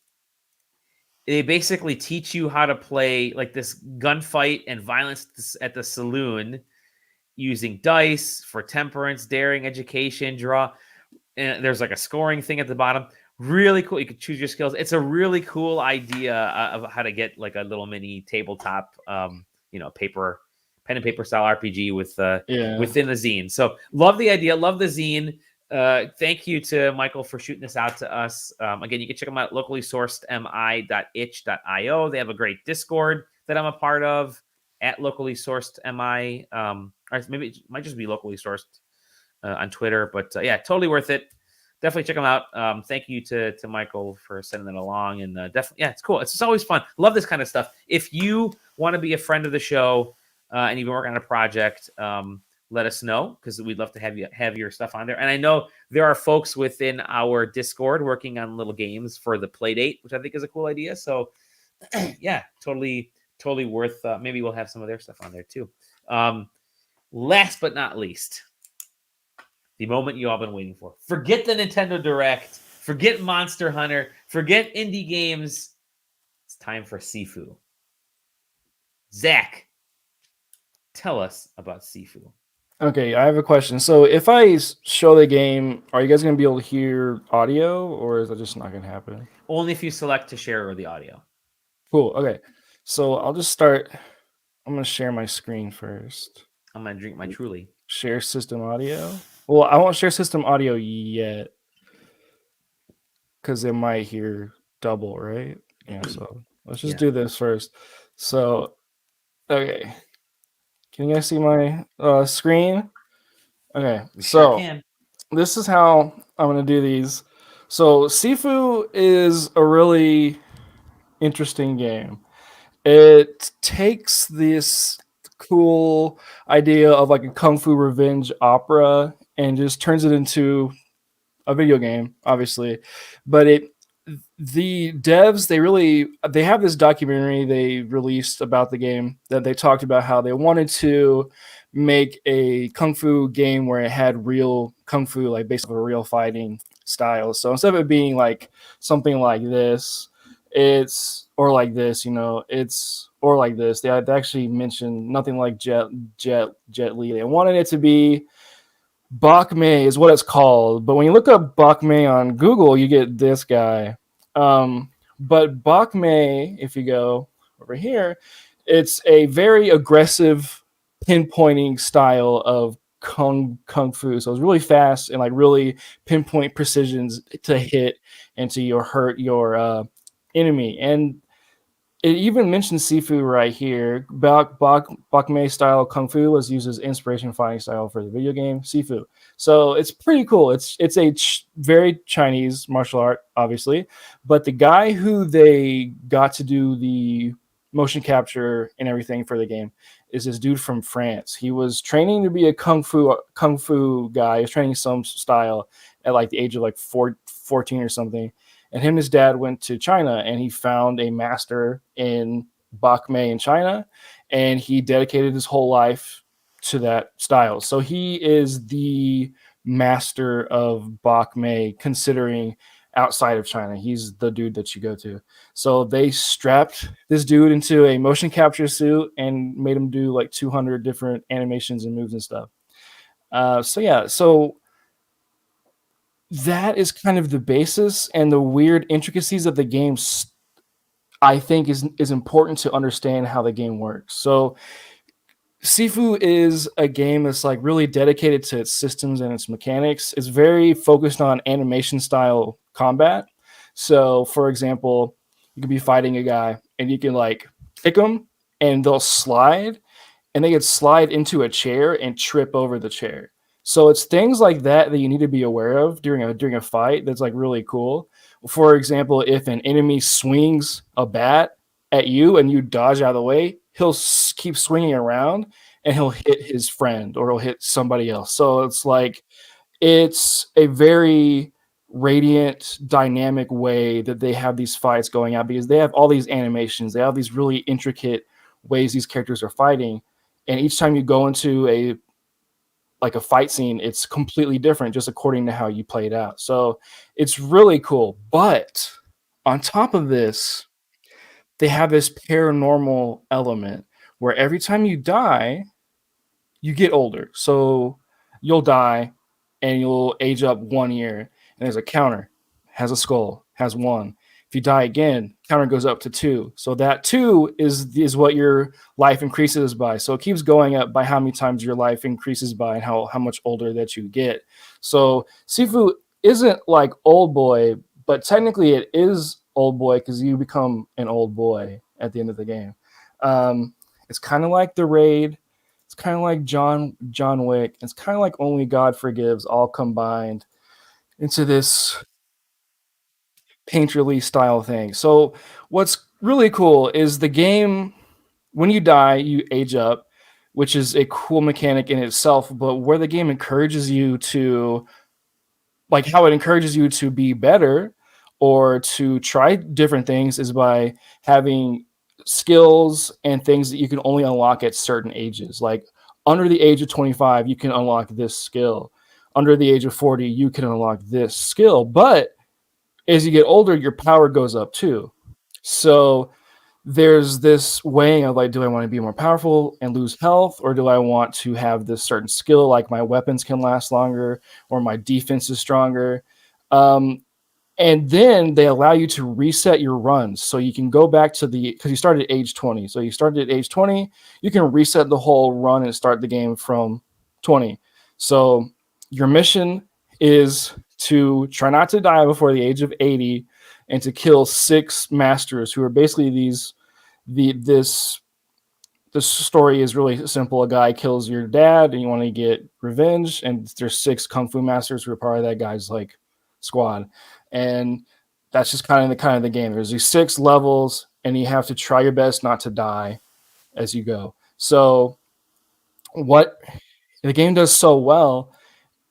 they basically teach you how to play like this gunfight and violence at the saloon using dice for temperance, daring, education, draw. And there's like a scoring thing at the bottom. Really cool. You can choose your skills. It's a really cool idea of how to get like a little mini tabletop, pen and paper style RPG with within the zine. So love the idea. Love the zine. Thank you to Michael for shooting this out to us. Again, you can check them out at locally sourced mi.itch.io. They have a great Discord that I'm a part of at locally sourced mi. Or maybe it might just be locally sourced on Twitter, but yeah, totally worth it. Definitely check them out. Thank you to Michael for sending it along, and definitely, yeah, it's cool. It's just always fun. Love this kind of stuff. If you want to be a friend of the show and you've been working on a project, let us know, because we'd love to have your stuff on there. And I know there are folks within our Discord working on little games for the Playdate, which I think is a cool idea. So yeah, totally worth. Maybe we'll have some of their stuff on there too. Last but not least, the moment you all been waiting for. Forget the Nintendo Direct. Forget Monster Hunter. Forget indie games. It's time for SIFU. Zach, tell us about SIFU. Okay, I have a question. So if I show the game, are you guys going to be able to hear audio, or is that just not going to happen? Only if you select to share the audio. Cool. Okay. So I'll just start. I'm going to share my screen first. I'm going to drink my Truly. Share system audio. Well, I won't share system audio yet because they might hear double, right? Yeah, so let's just do this first. So, okay. Can you guys see my screen? Okay, so this is how I'm going to do these. So, SIFU is a really interesting game. It takes this cool idea of like a kung fu revenge opera and just turns it into a video game, obviously. But the devs, they have this documentary they released about the game that they talked about how they wanted to make a kung fu game where it had real kung fu, like based on a real fighting style. So instead of it being like something like this, or like this. They actually mentioned nothing like Jet Li. They wanted it to be Bak Mei is what it's called. But when you look up Bak Mei on Google, you get this guy. But Bak Mei, if you go over here, it's a very aggressive pinpointing style of kung fu. So it's really fast and like really pinpoint precisions to hit and to hurt your enemy. And it even mentions SIFU right here. Bak Mei style kung fu was used as inspiration fighting style for the video game SIFU. So it's pretty cool. It's a very Chinese martial art, obviously, but the guy who they got to do the motion capture and everything for the game is this dude from France. He was training to be a kung fu guy. He was training some style at like the age of like 14 or something. And him and his dad went to China, and he found a master in Bak Mei in China, and he dedicated his whole life to that style. So he is the master of Bak Mei, considering outside of China. He's the dude that you go to. So they strapped this dude into a motion capture suit and made him do like 200 different animations and moves and stuff. So that is kind of the basis, and the weird intricacies of the game, I think, is important to understand how the game works. So SIFU is a game that's like really dedicated to its systems and its mechanics. It's very focused on animation style combat. So for example, you could be fighting a guy and you can like kick them and they'll slide, and they could slide into a chair and trip over the chair. So it's things like that you need to be aware of during a fight. That's like really cool. For example, if an enemy swings a bat at you and you dodge out of the way, he'll keep swinging around and he'll hit his friend or he'll hit somebody else. So it's a very radiant, dynamic way that they have these fights going out, because they have all these animations. They have these really intricate ways these characters are fighting. And each time you go into a fight scene, it's completely different just according to how you play it out. So it's really cool. But on top of this, they have this paranormal element where every time you die, you get older. So you'll die and you'll age up 1 year. And there's a counter, has a skull, has one. If you die again, counter goes up to 2. So that 2 is what your life increases by. So it keeps going up by how many times your life increases by and how much older that you get. So SIFU isn't like Old Boy, but technically it is Old Boy because you become an old boy at the end of the game. It's kind of like the Raid. It's kind of like John Wick. It's kind of like Only God Forgives, all combined into this painterly style thing. So what's really cool is the game, when you die, you age up, which is a cool mechanic in itself, but where the game encourages you to, like how it encourages you to be better or to try different things is by having skills and things that you can only unlock at certain ages. Like under the age of 25, you can unlock this skill. Under the age of 40, you can unlock this skill. But as you get older, your power goes up too. So there's this weighing of like, do I want to be more powerful and lose health, or do I want to have this certain skill, like my weapons can last longer or my defense is stronger? And then they allow you to reset your runs. So you can go back to because you started at age 20. So you started at age 20, you can reset the whole run and start the game from 20. So your mission is to try not to die before the age of 80 and to kill 6 masters who are basically this story is really simple. A guy kills your dad and you want to get revenge, and there's 6 kung fu masters who are part of that guy's like squad. And that's just kind of the game. There's these 6 levels and you have to try your best not to die as you go. So what the game does so well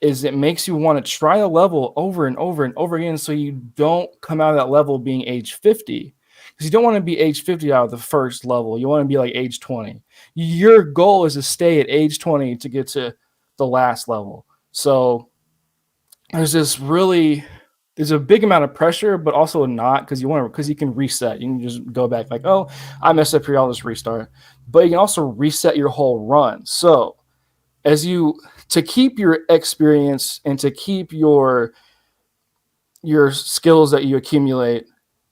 is it makes you want to try a level over and over and over again so you don't come out of that level being age 50. Because you don't want to be age 50 out of the first level. You want to be like age 20. Your goal is to stay at age 20 to get to the last level. So there's a big amount of pressure, but also not, because you can reset. You can just go back like, oh, I messed up here, I'll just restart. But you can also reset your whole run. So to keep your experience and to keep your skills that you accumulate,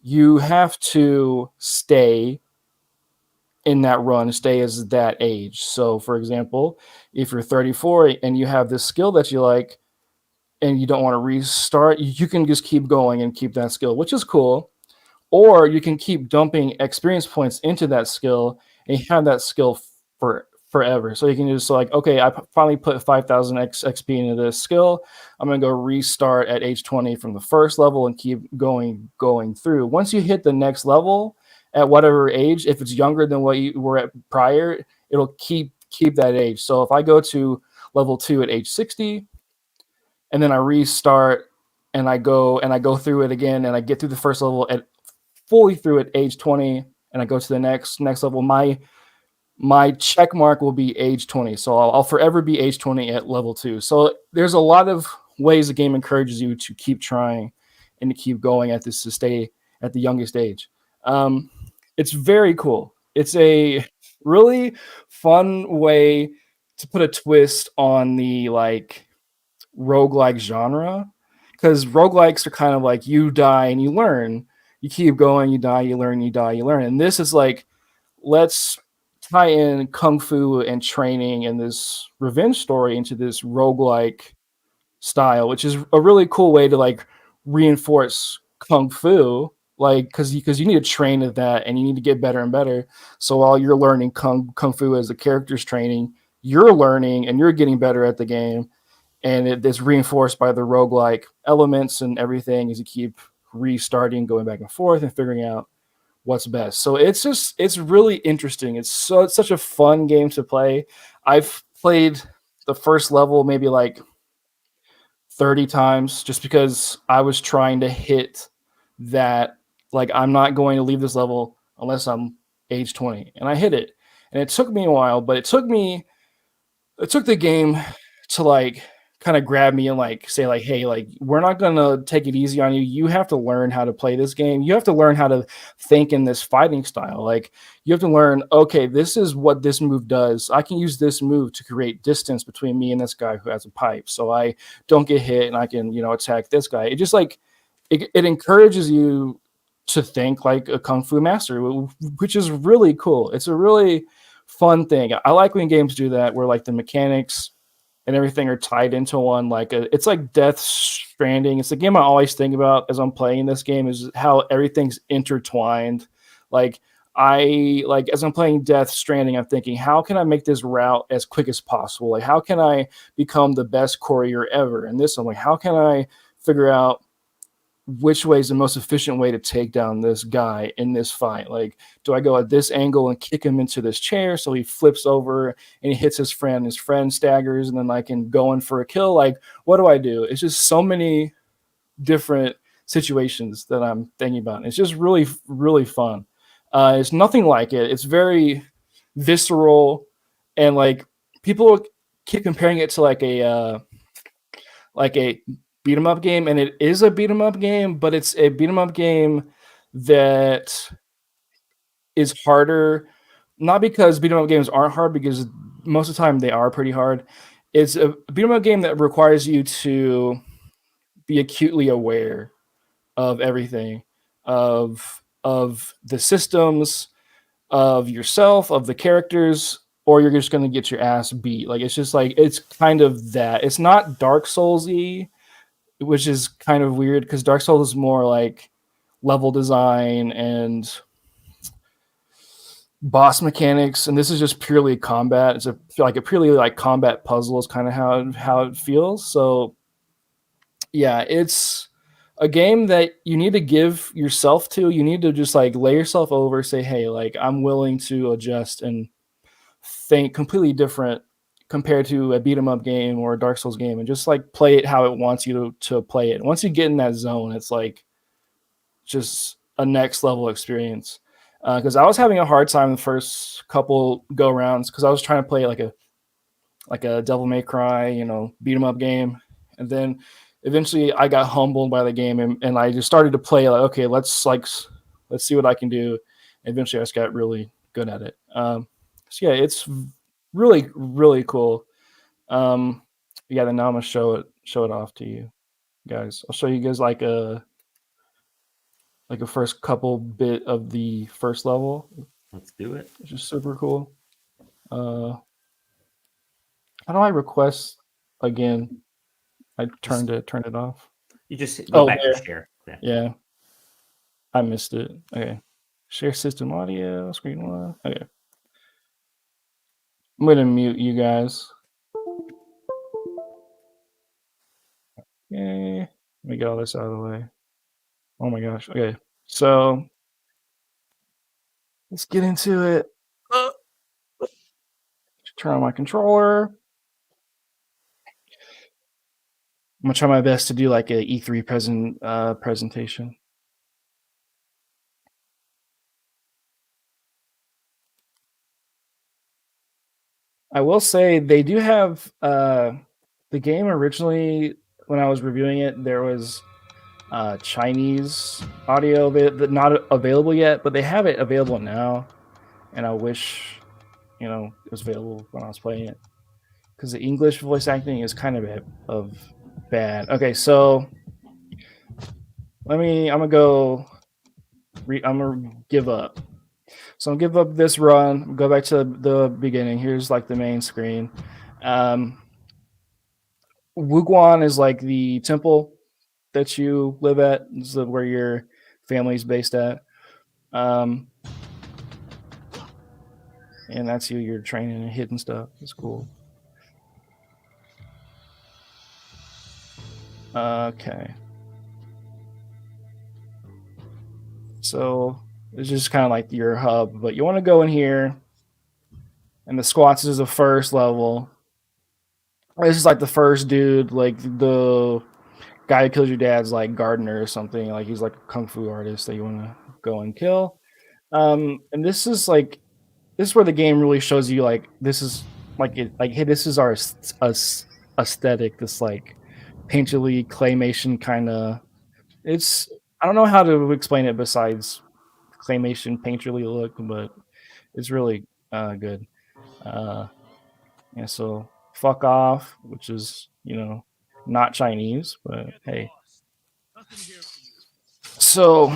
you have to stay in that run, stay as that age. So for example, if you're 34 and you have this skill that you like and you don't want to restart, you can just keep going and keep that skill, which is cool. Or you can keep dumping experience points into that skill and have that skill for forever. So you can just like, okay, I finally put 5,000 XP into this skill. I'm going to go restart at age 20 from the first level and keep going through. Once you hit the next level at whatever age, if it's younger than what you were at prior, it'll keep that age. So if I go to level 2 at age 60 and then I restart and I go through it again and I get through the first level at fully through at age 20 and I go to the next level, my check mark will be age 20. So I'll forever be age 20 at level 2. So there's a lot of ways the game encourages you to keep trying and to keep going at this, to stay at the youngest age. It's very cool. It's a really fun way to put a twist on the like roguelike genre, because roguelikes are kind of like you die and you learn, you keep going, you die, you learn, you die, you learn. And this is like, let's tie in kung fu and training and this revenge story into this roguelike style, which is a really cool way to like reinforce kung fu, like because you need to train at that and you need to get better and better. So while you're learning kung fu as the character's training, you're learning and you're getting better at the game, and it's reinforced by the roguelike elements and everything as you keep restarting, going back and forth and figuring out what's best. So it's really interesting. It's such a fun game to play. I've played the first level maybe like 30 times just because I was trying to hit that, like, I'm not going to leave this level unless I'm age 20. And I hit it. And it took me a while, but it took the game to like kind of grab me and like say like, hey, like we're not gonna take it easy on you. You have to learn how to play this game. You have to learn how to think in this fighting style. Like you have to learn, okay, this is what this move does. I can use this move to create distance between me and this guy who has a pipe, so I don't get hit and I can, attack this guy. It just like it encourages you to think like a kung fu master, which is really cool. It's a really fun thing. I like when games do that, where like the mechanics and everything are tied into one. Like it's like Death Stranding. It's the game I always think about as I'm playing this game, is how everything's intertwined. Like as I'm playing Death Stranding, I'm thinking, how can I make this route as quick as possible? Like how can I become the best courier ever? And this, I'm like, how can I figure out which way is the most efficient way to take down this guy in this fight? Like, do I go at this angle and kick him into this chair so he flips over and he hits his friend staggers, and then I can go in for a kill? Like, what do I do? It's just so many different situations that I'm thinking about. It's just really, really fun. It's nothing like it. It's very visceral, and like people keep comparing it to like a beat 'em up game, and it is a beat 'em up game, but it's a beat 'em up game that is harder, not because beat 'em up games aren't hard, because most of the time they are pretty hard. It's a beat 'em up game that requires you to be acutely aware of everything, of the systems, of yourself, of the characters, or you're just going to get your ass beat. Like it's just like, it's kind of that. It's not Dark Souls-y, which is kind of weird because Dark Souls is more like level design and boss mechanics, and this is just purely combat. It's a purely like combat puzzle is kind of how it feels. So yeah, it's a game that you need to give yourself to. You need to just like lay yourself over, say, hey, like I'm willing to adjust and think completely different compared to a beat 'em up game or a Dark Souls game, and just like play it how it wants you to play it. Once you get in that zone, it's like just a next level experience. Because I was having a hard time the first couple go rounds because I was trying to play like a Devil May Cry, beat 'em up game, and then eventually I got humbled by the game, and I just started to play like, okay, let's see what I can do. And eventually I just got really good at it. So yeah, it's really, really cool. Then now I'm gonna show it off to you guys. I'll show you guys like a first couple bit of the first level. Let's do it. Which is super cool. How do I request again? I turned it off. You just go back there. to share. Yeah. I missed it. Okay. Share system audio, screen one. Okay. I'm gonna mute you guys. Okay. Let me get all this out of the way. Oh my gosh. Okay. So let's get into it. Turn on my controller. I'm gonna try my best to do like a E3 presentation. I will say they do have the game originally, when I was reviewing it, there was Chinese audio that not available yet, but they have it available now, and I wish it was available when I was playing it, because the English voice acting is kind of bad. Okay, so I'm gonna give up. So I'll give up this run, go back to the beginning. Here's like the main screen. Wuguan is like the temple that you live at. This is where your family's based at. And that's you're training and hitting stuff. It's cool. Okay. So it's just kind of like your hub, but you want to go in here, and the squats is the first level. This is like the first dude, like the guy who kills your dad's like gardener or something. Like he's like a kung fu artist that you want to go and kill. And this is where the game really shows you like this is like hey, this is a aesthetic, this like painterly claymation kind of. It's I don't know how to explain it besides claymation painterly look, but it's really good. Yeah, so fuck off, which is not Chinese, but hey. So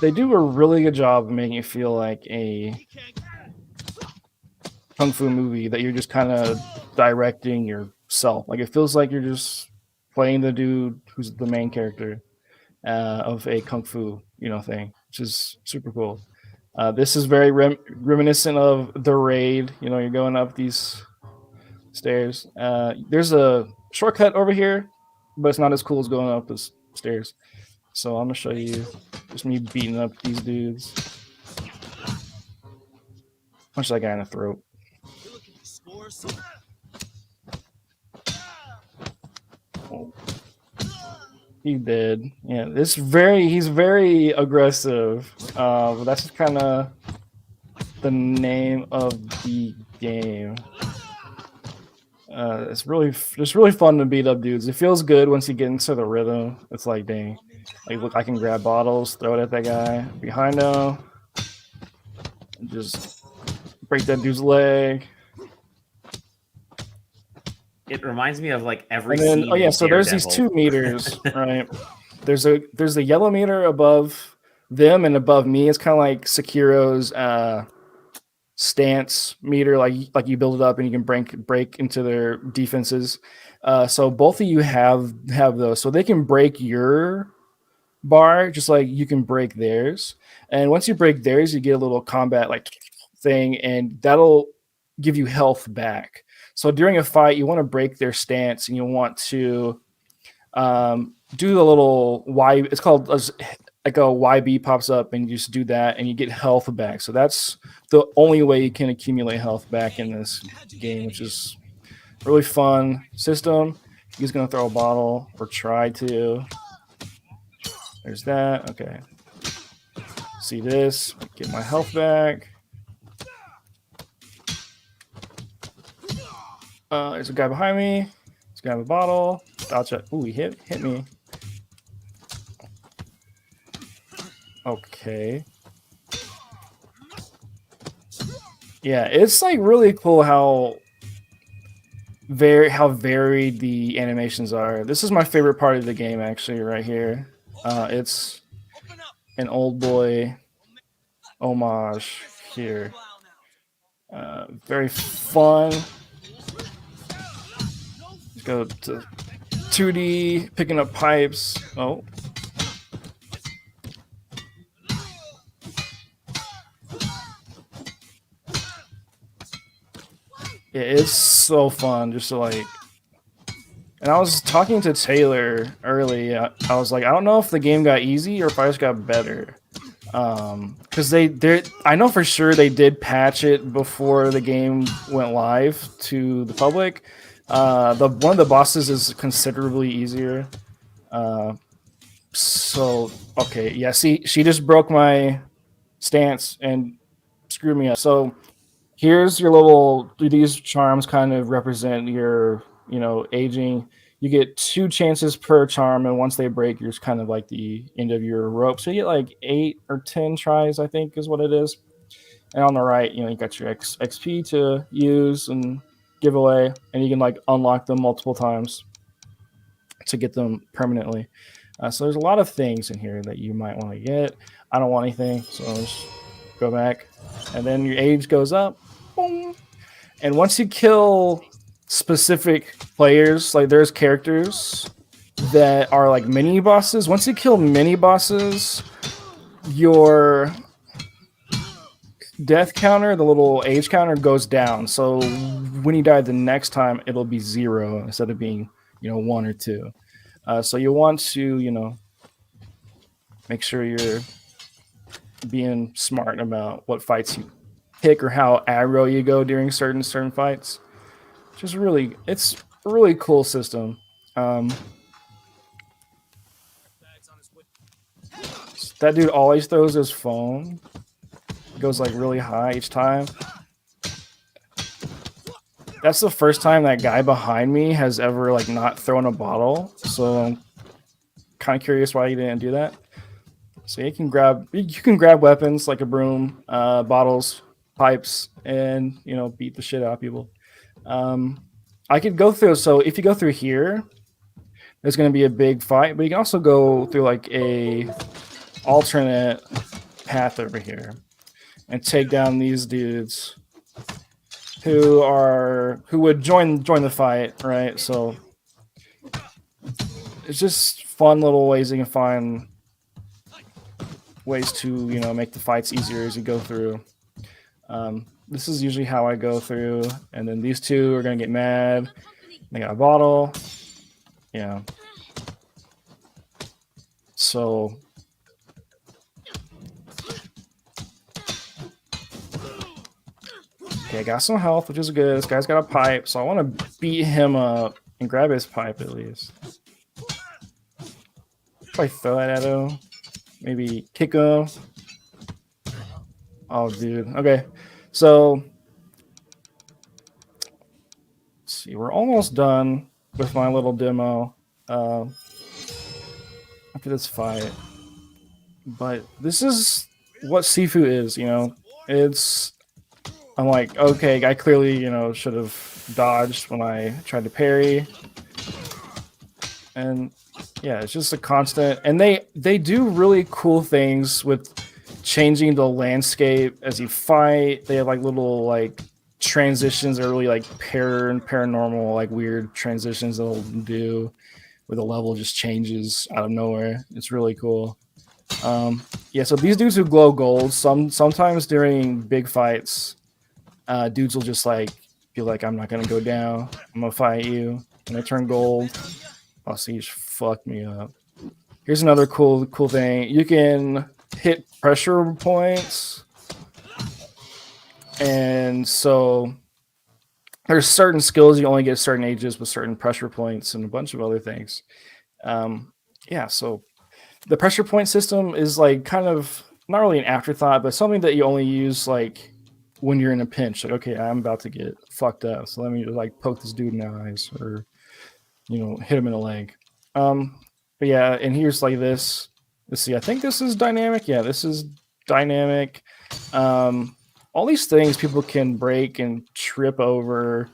they do a really good job of making it feel like a kung fu movie that you're just kind of directing yourself. Like it feels like you're just playing the dude who's the main character of a kung fu thing, which is super cool. This is very reminiscent of The Raid. You're going up these stairs. There's a shortcut over here, but it's not as cool as going up the stairs. So I'm gonna show you just me beating up these dudes. Punch that guy in the throat. Oh. He did. Yeah, he's very aggressive. But that's kind of the name of the game. It's really fun to beat up dudes. It feels good once you get into the rhythm. It's like, dang, like look, I can grab bottles, throw it at that guy behind him, and just break that dude's leg. It reminds me of like every. And then, oh yeah, so there's these 2 meters, right? There's a yellow meter above them and above me. It's kind of like Sekiro's stance meter, like you build it up and you can break into their defenses. So both of you have those, so they can break your bar just like you can break theirs. And once you break theirs, you get a little combat like thing, and that'll give you health back. So during a fight, you want to break their stance, and you want to do the little Y. It's called like a YB pops up, and you just do that, and you get health back. So that's the only way you can accumulate health back in this game, which is really fun system. He's gonna throw a bottle or try to. There's that. Okay. See this? Get my health back. There's a guy behind me. He's gonna have a bottle. Dodge it. Ooh, he hit me. Okay. Yeah, it's like really cool how varied the animations are. This is my favorite part of the game, actually, right here. It's an old boy homage here. Very fun. Let's go to 2D, picking up pipes. Oh. Yeah, it's so fun just to like. And I was talking to Taylor early. I was like, I don't know if the game got easy or if I just got better. Because I know for sure they did patch it before the game went live to the public. One of the bosses is considerably easier. So okay, yeah. See, she just broke my stance and screwed me up. So here's your little. These charms kind of represent your, aging. You get 2 chances per charm, and once they break, you're kind of like the end of your rope. So you get like 8 or 10 tries, I think, is what it is. And on the right, you got your XP to use and give away, and you can like unlock them multiple times to get them permanently. So there's a lot of things in here that you might want to get. I don't want anything, so I'll just go back. And then your age goes up. Boom. And once you kill specific players, like there's characters that are like mini bosses. Once you kill mini bosses, your death counter, the little age counter, goes down. So when you die the next time, it'll be 0 instead of being 1 or 2. So you want to make sure you're being smart about what fights you pick or how aggro you go during certain fights. It's a really cool system. That dude always throws his phone. It goes like really high each time. That's the first time that guy behind me has ever like not thrown a bottle. So I'm kind of curious why he didn't do that. So you can grab weapons like a broom, bottles, pipes, and beat the shit out of people. I could go through. So if you go through here, there's going to be a big fight, but you can also go through like a alternate path over here and take down these dudes who would join the fight, right? So it's just fun little ways you can find ways to make the fights easier as you go through. This is usually how I go through, and then these two are gonna get mad. They got a bottle, yeah. So okay, I got some health, which is good. This guy's got a pipe, so I want to beat him up and grab his pipe at least. If I throw it at him, maybe kick him. Oh, dude. Okay, so let's see. We're almost done with my little demo after this fight. But this is what SIFU is, It's... I'm like, okay, I clearly, should have dodged when I tried to parry. And yeah, it's just a constant. And they do really cool things with changing the landscape as you fight. They have like little like transitions that are really like paranormal, like weird transitions they'll do where the level just changes out of nowhere. It's really cool. Yeah, so these dudes who glow gold, sometimes during big fights, dudes will just like be like, I'm not gonna go down. I'm gonna fight you. And they turn gold. Oh, so you just fuck me up. Here's another cool thing. You can hit pressure points. And so there's certain skills you only get certain ages with certain pressure points and a bunch of other things. Yeah, so the pressure point system is like kind of not really an afterthought, but something that you only use like when you're in a pinch. Like, okay, I'm about to get fucked up, so let me just like poke this dude in the eyes or hit him in the leg. But yeah, and here's like this. Let's see, I think this is dynamic. Yeah, this is dynamic. All these things people can break and trip over.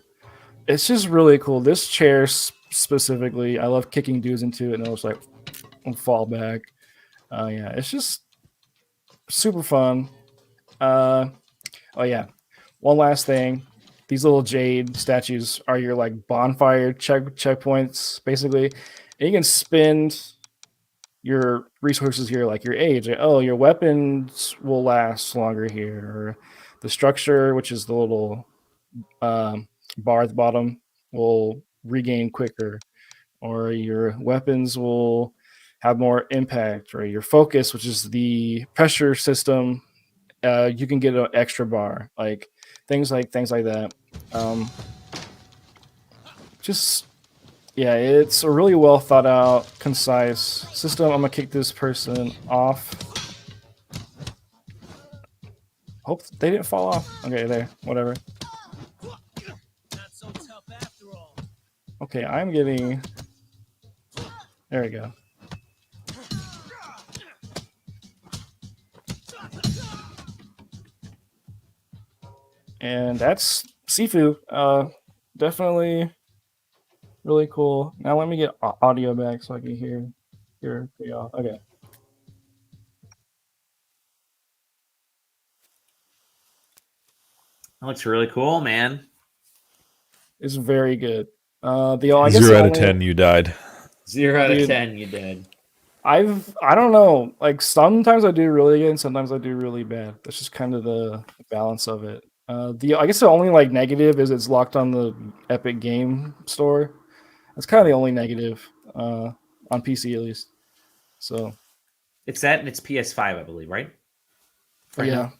It's just really cool. This chair specifically, I love kicking dudes into it and it'll just like fall back. Yeah, it's just super fun. Oh yeah, one last thing. These little jade statues are your like bonfire checkpoints, basically. And you can spend your resources here, like your age. Like, oh, your weapons will last longer here. Or the structure, which is the little bar at the bottom, will regain quicker. Or your weapons will have more impact. Or your focus, which is the pressure system, you can get an extra bar. Like things like that. Just yeah, it's a really well thought out, concise system. I'm gonna kick this person off. Hope they didn't fall off. Okay, there, whatever. Okay, I'm getting. There we go. And that's SIFU. Definitely really cool. Now let me get audio back so I can hear y'all. Okay. That looks really cool, man. It's very good. I 0 out of 10, you died. 0 out of 10, you did. I don't know. Like sometimes I do really good, and sometimes I do really bad. That's just kind of the balance of it. I guess the only like negative is it's locked on the Epic Game Store. That's kind of the only negative on PC at least. So it's that and it's PS5, I believe, right? Yeah.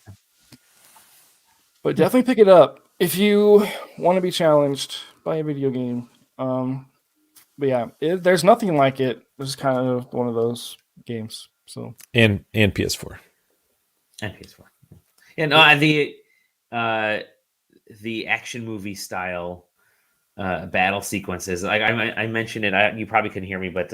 But definitely pick it up if you want to be challenged by a video game. But yeah, there's nothing like it. This is kind of one of those games. So and PS4. And PS4. Yeah, no, the action movie style battle sequences. Like I mentioned it, you probably couldn't hear me, but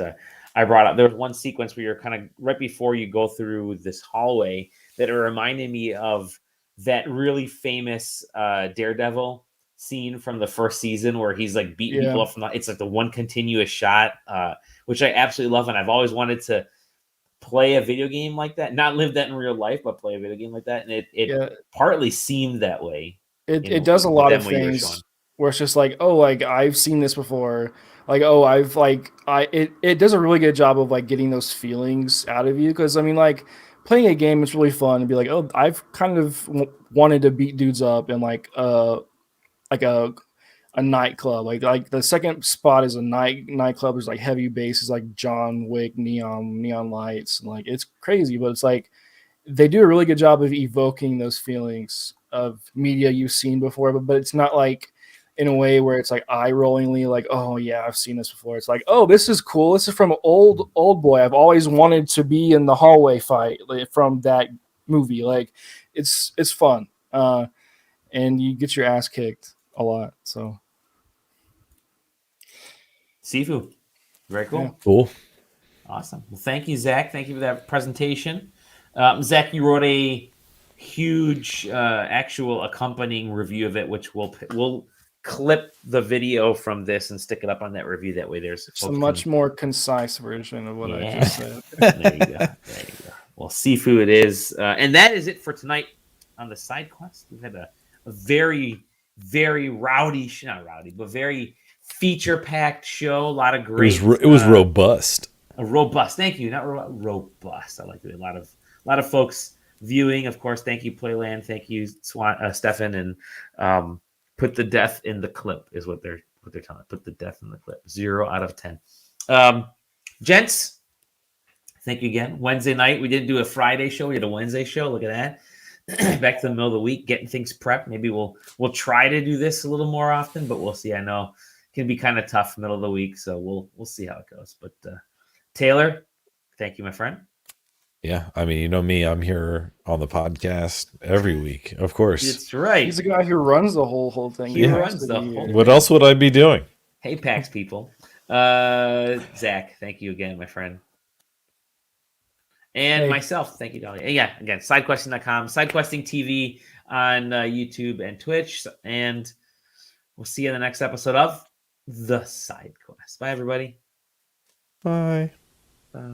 I brought up there was one sequence where you're kind of right before you go through this hallway that it reminded me of that really famous Daredevil scene from the first season where he's like beating people up from it's like the one continuous shot, which I absolutely love, and I've always wanted to play a video game like that, not live that in real life, but play a video game like that, and it partly seemed that way. It does a lot of things where it's just like, oh, like I've seen this before. Like, oh, it does a really good job of like getting those feelings out of you. Because I mean, like playing a game is really fun to be like, oh, I've kind of wanted to beat dudes up in like a nightclub. Like the second spot is a nightclub. There's like heavy bass, is like John Wick, neon lights, and like it's crazy, but it's like they do a really good job of evoking those feelings of media you've seen before, but it's not like in a way where it's like eye-rollingly like, oh yeah, I've seen this before. It's like, oh, this is cool. This is from old boy. I've always wanted to be in the hallway fight from that movie. Like it's fun. And you get your ass kicked a lot. So SIFU. Very cool. Yeah. Cool. Awesome. Well, thank you, Zach. Thank you for that presentation. Zach, you wrote a huge actual accompanying review of it, which we'll clip the video from this and stick it up on that review. That way there's a much more concise version of what I just said. There you go. Well, SIFU it is. And that is it for tonight on the SideQuest. We've had a very, very rowdy, not rowdy, but very feature-packed show. A lot of great. It was robust. Robust. Thank you. Not robust. I like it. A lot of folks viewing. Of course, thank you, Playland. Thank you, Stefan. And put the death in the clip is what they're telling. Put the death in the clip. 0 out of 10. Gents, thank you again. Wednesday night, we didn't do a Friday show. We had a Wednesday show. Look at that. Back to the middle of the week, getting things prepped. Maybe we'll try to do this a little more often, but we'll see. I know it can be kind of tough middle of the week, so we'll see how it goes. But Taylor, thank you, my friend. Yeah, I mean, you know me, I'm here on the podcast every week, of course. That's right. He's the guy who runs the whole thing. He runs the whole thing. What else would I be doing? Hey, PAX people. Zach, thank you again, my friend. And myself, thank you, Dolly. And yeah, again, sidequesting.com, sidequesting TV on YouTube and Twitch. And we'll see you in the next episode of The SideQuest. Bye, everybody. Bye. Bye.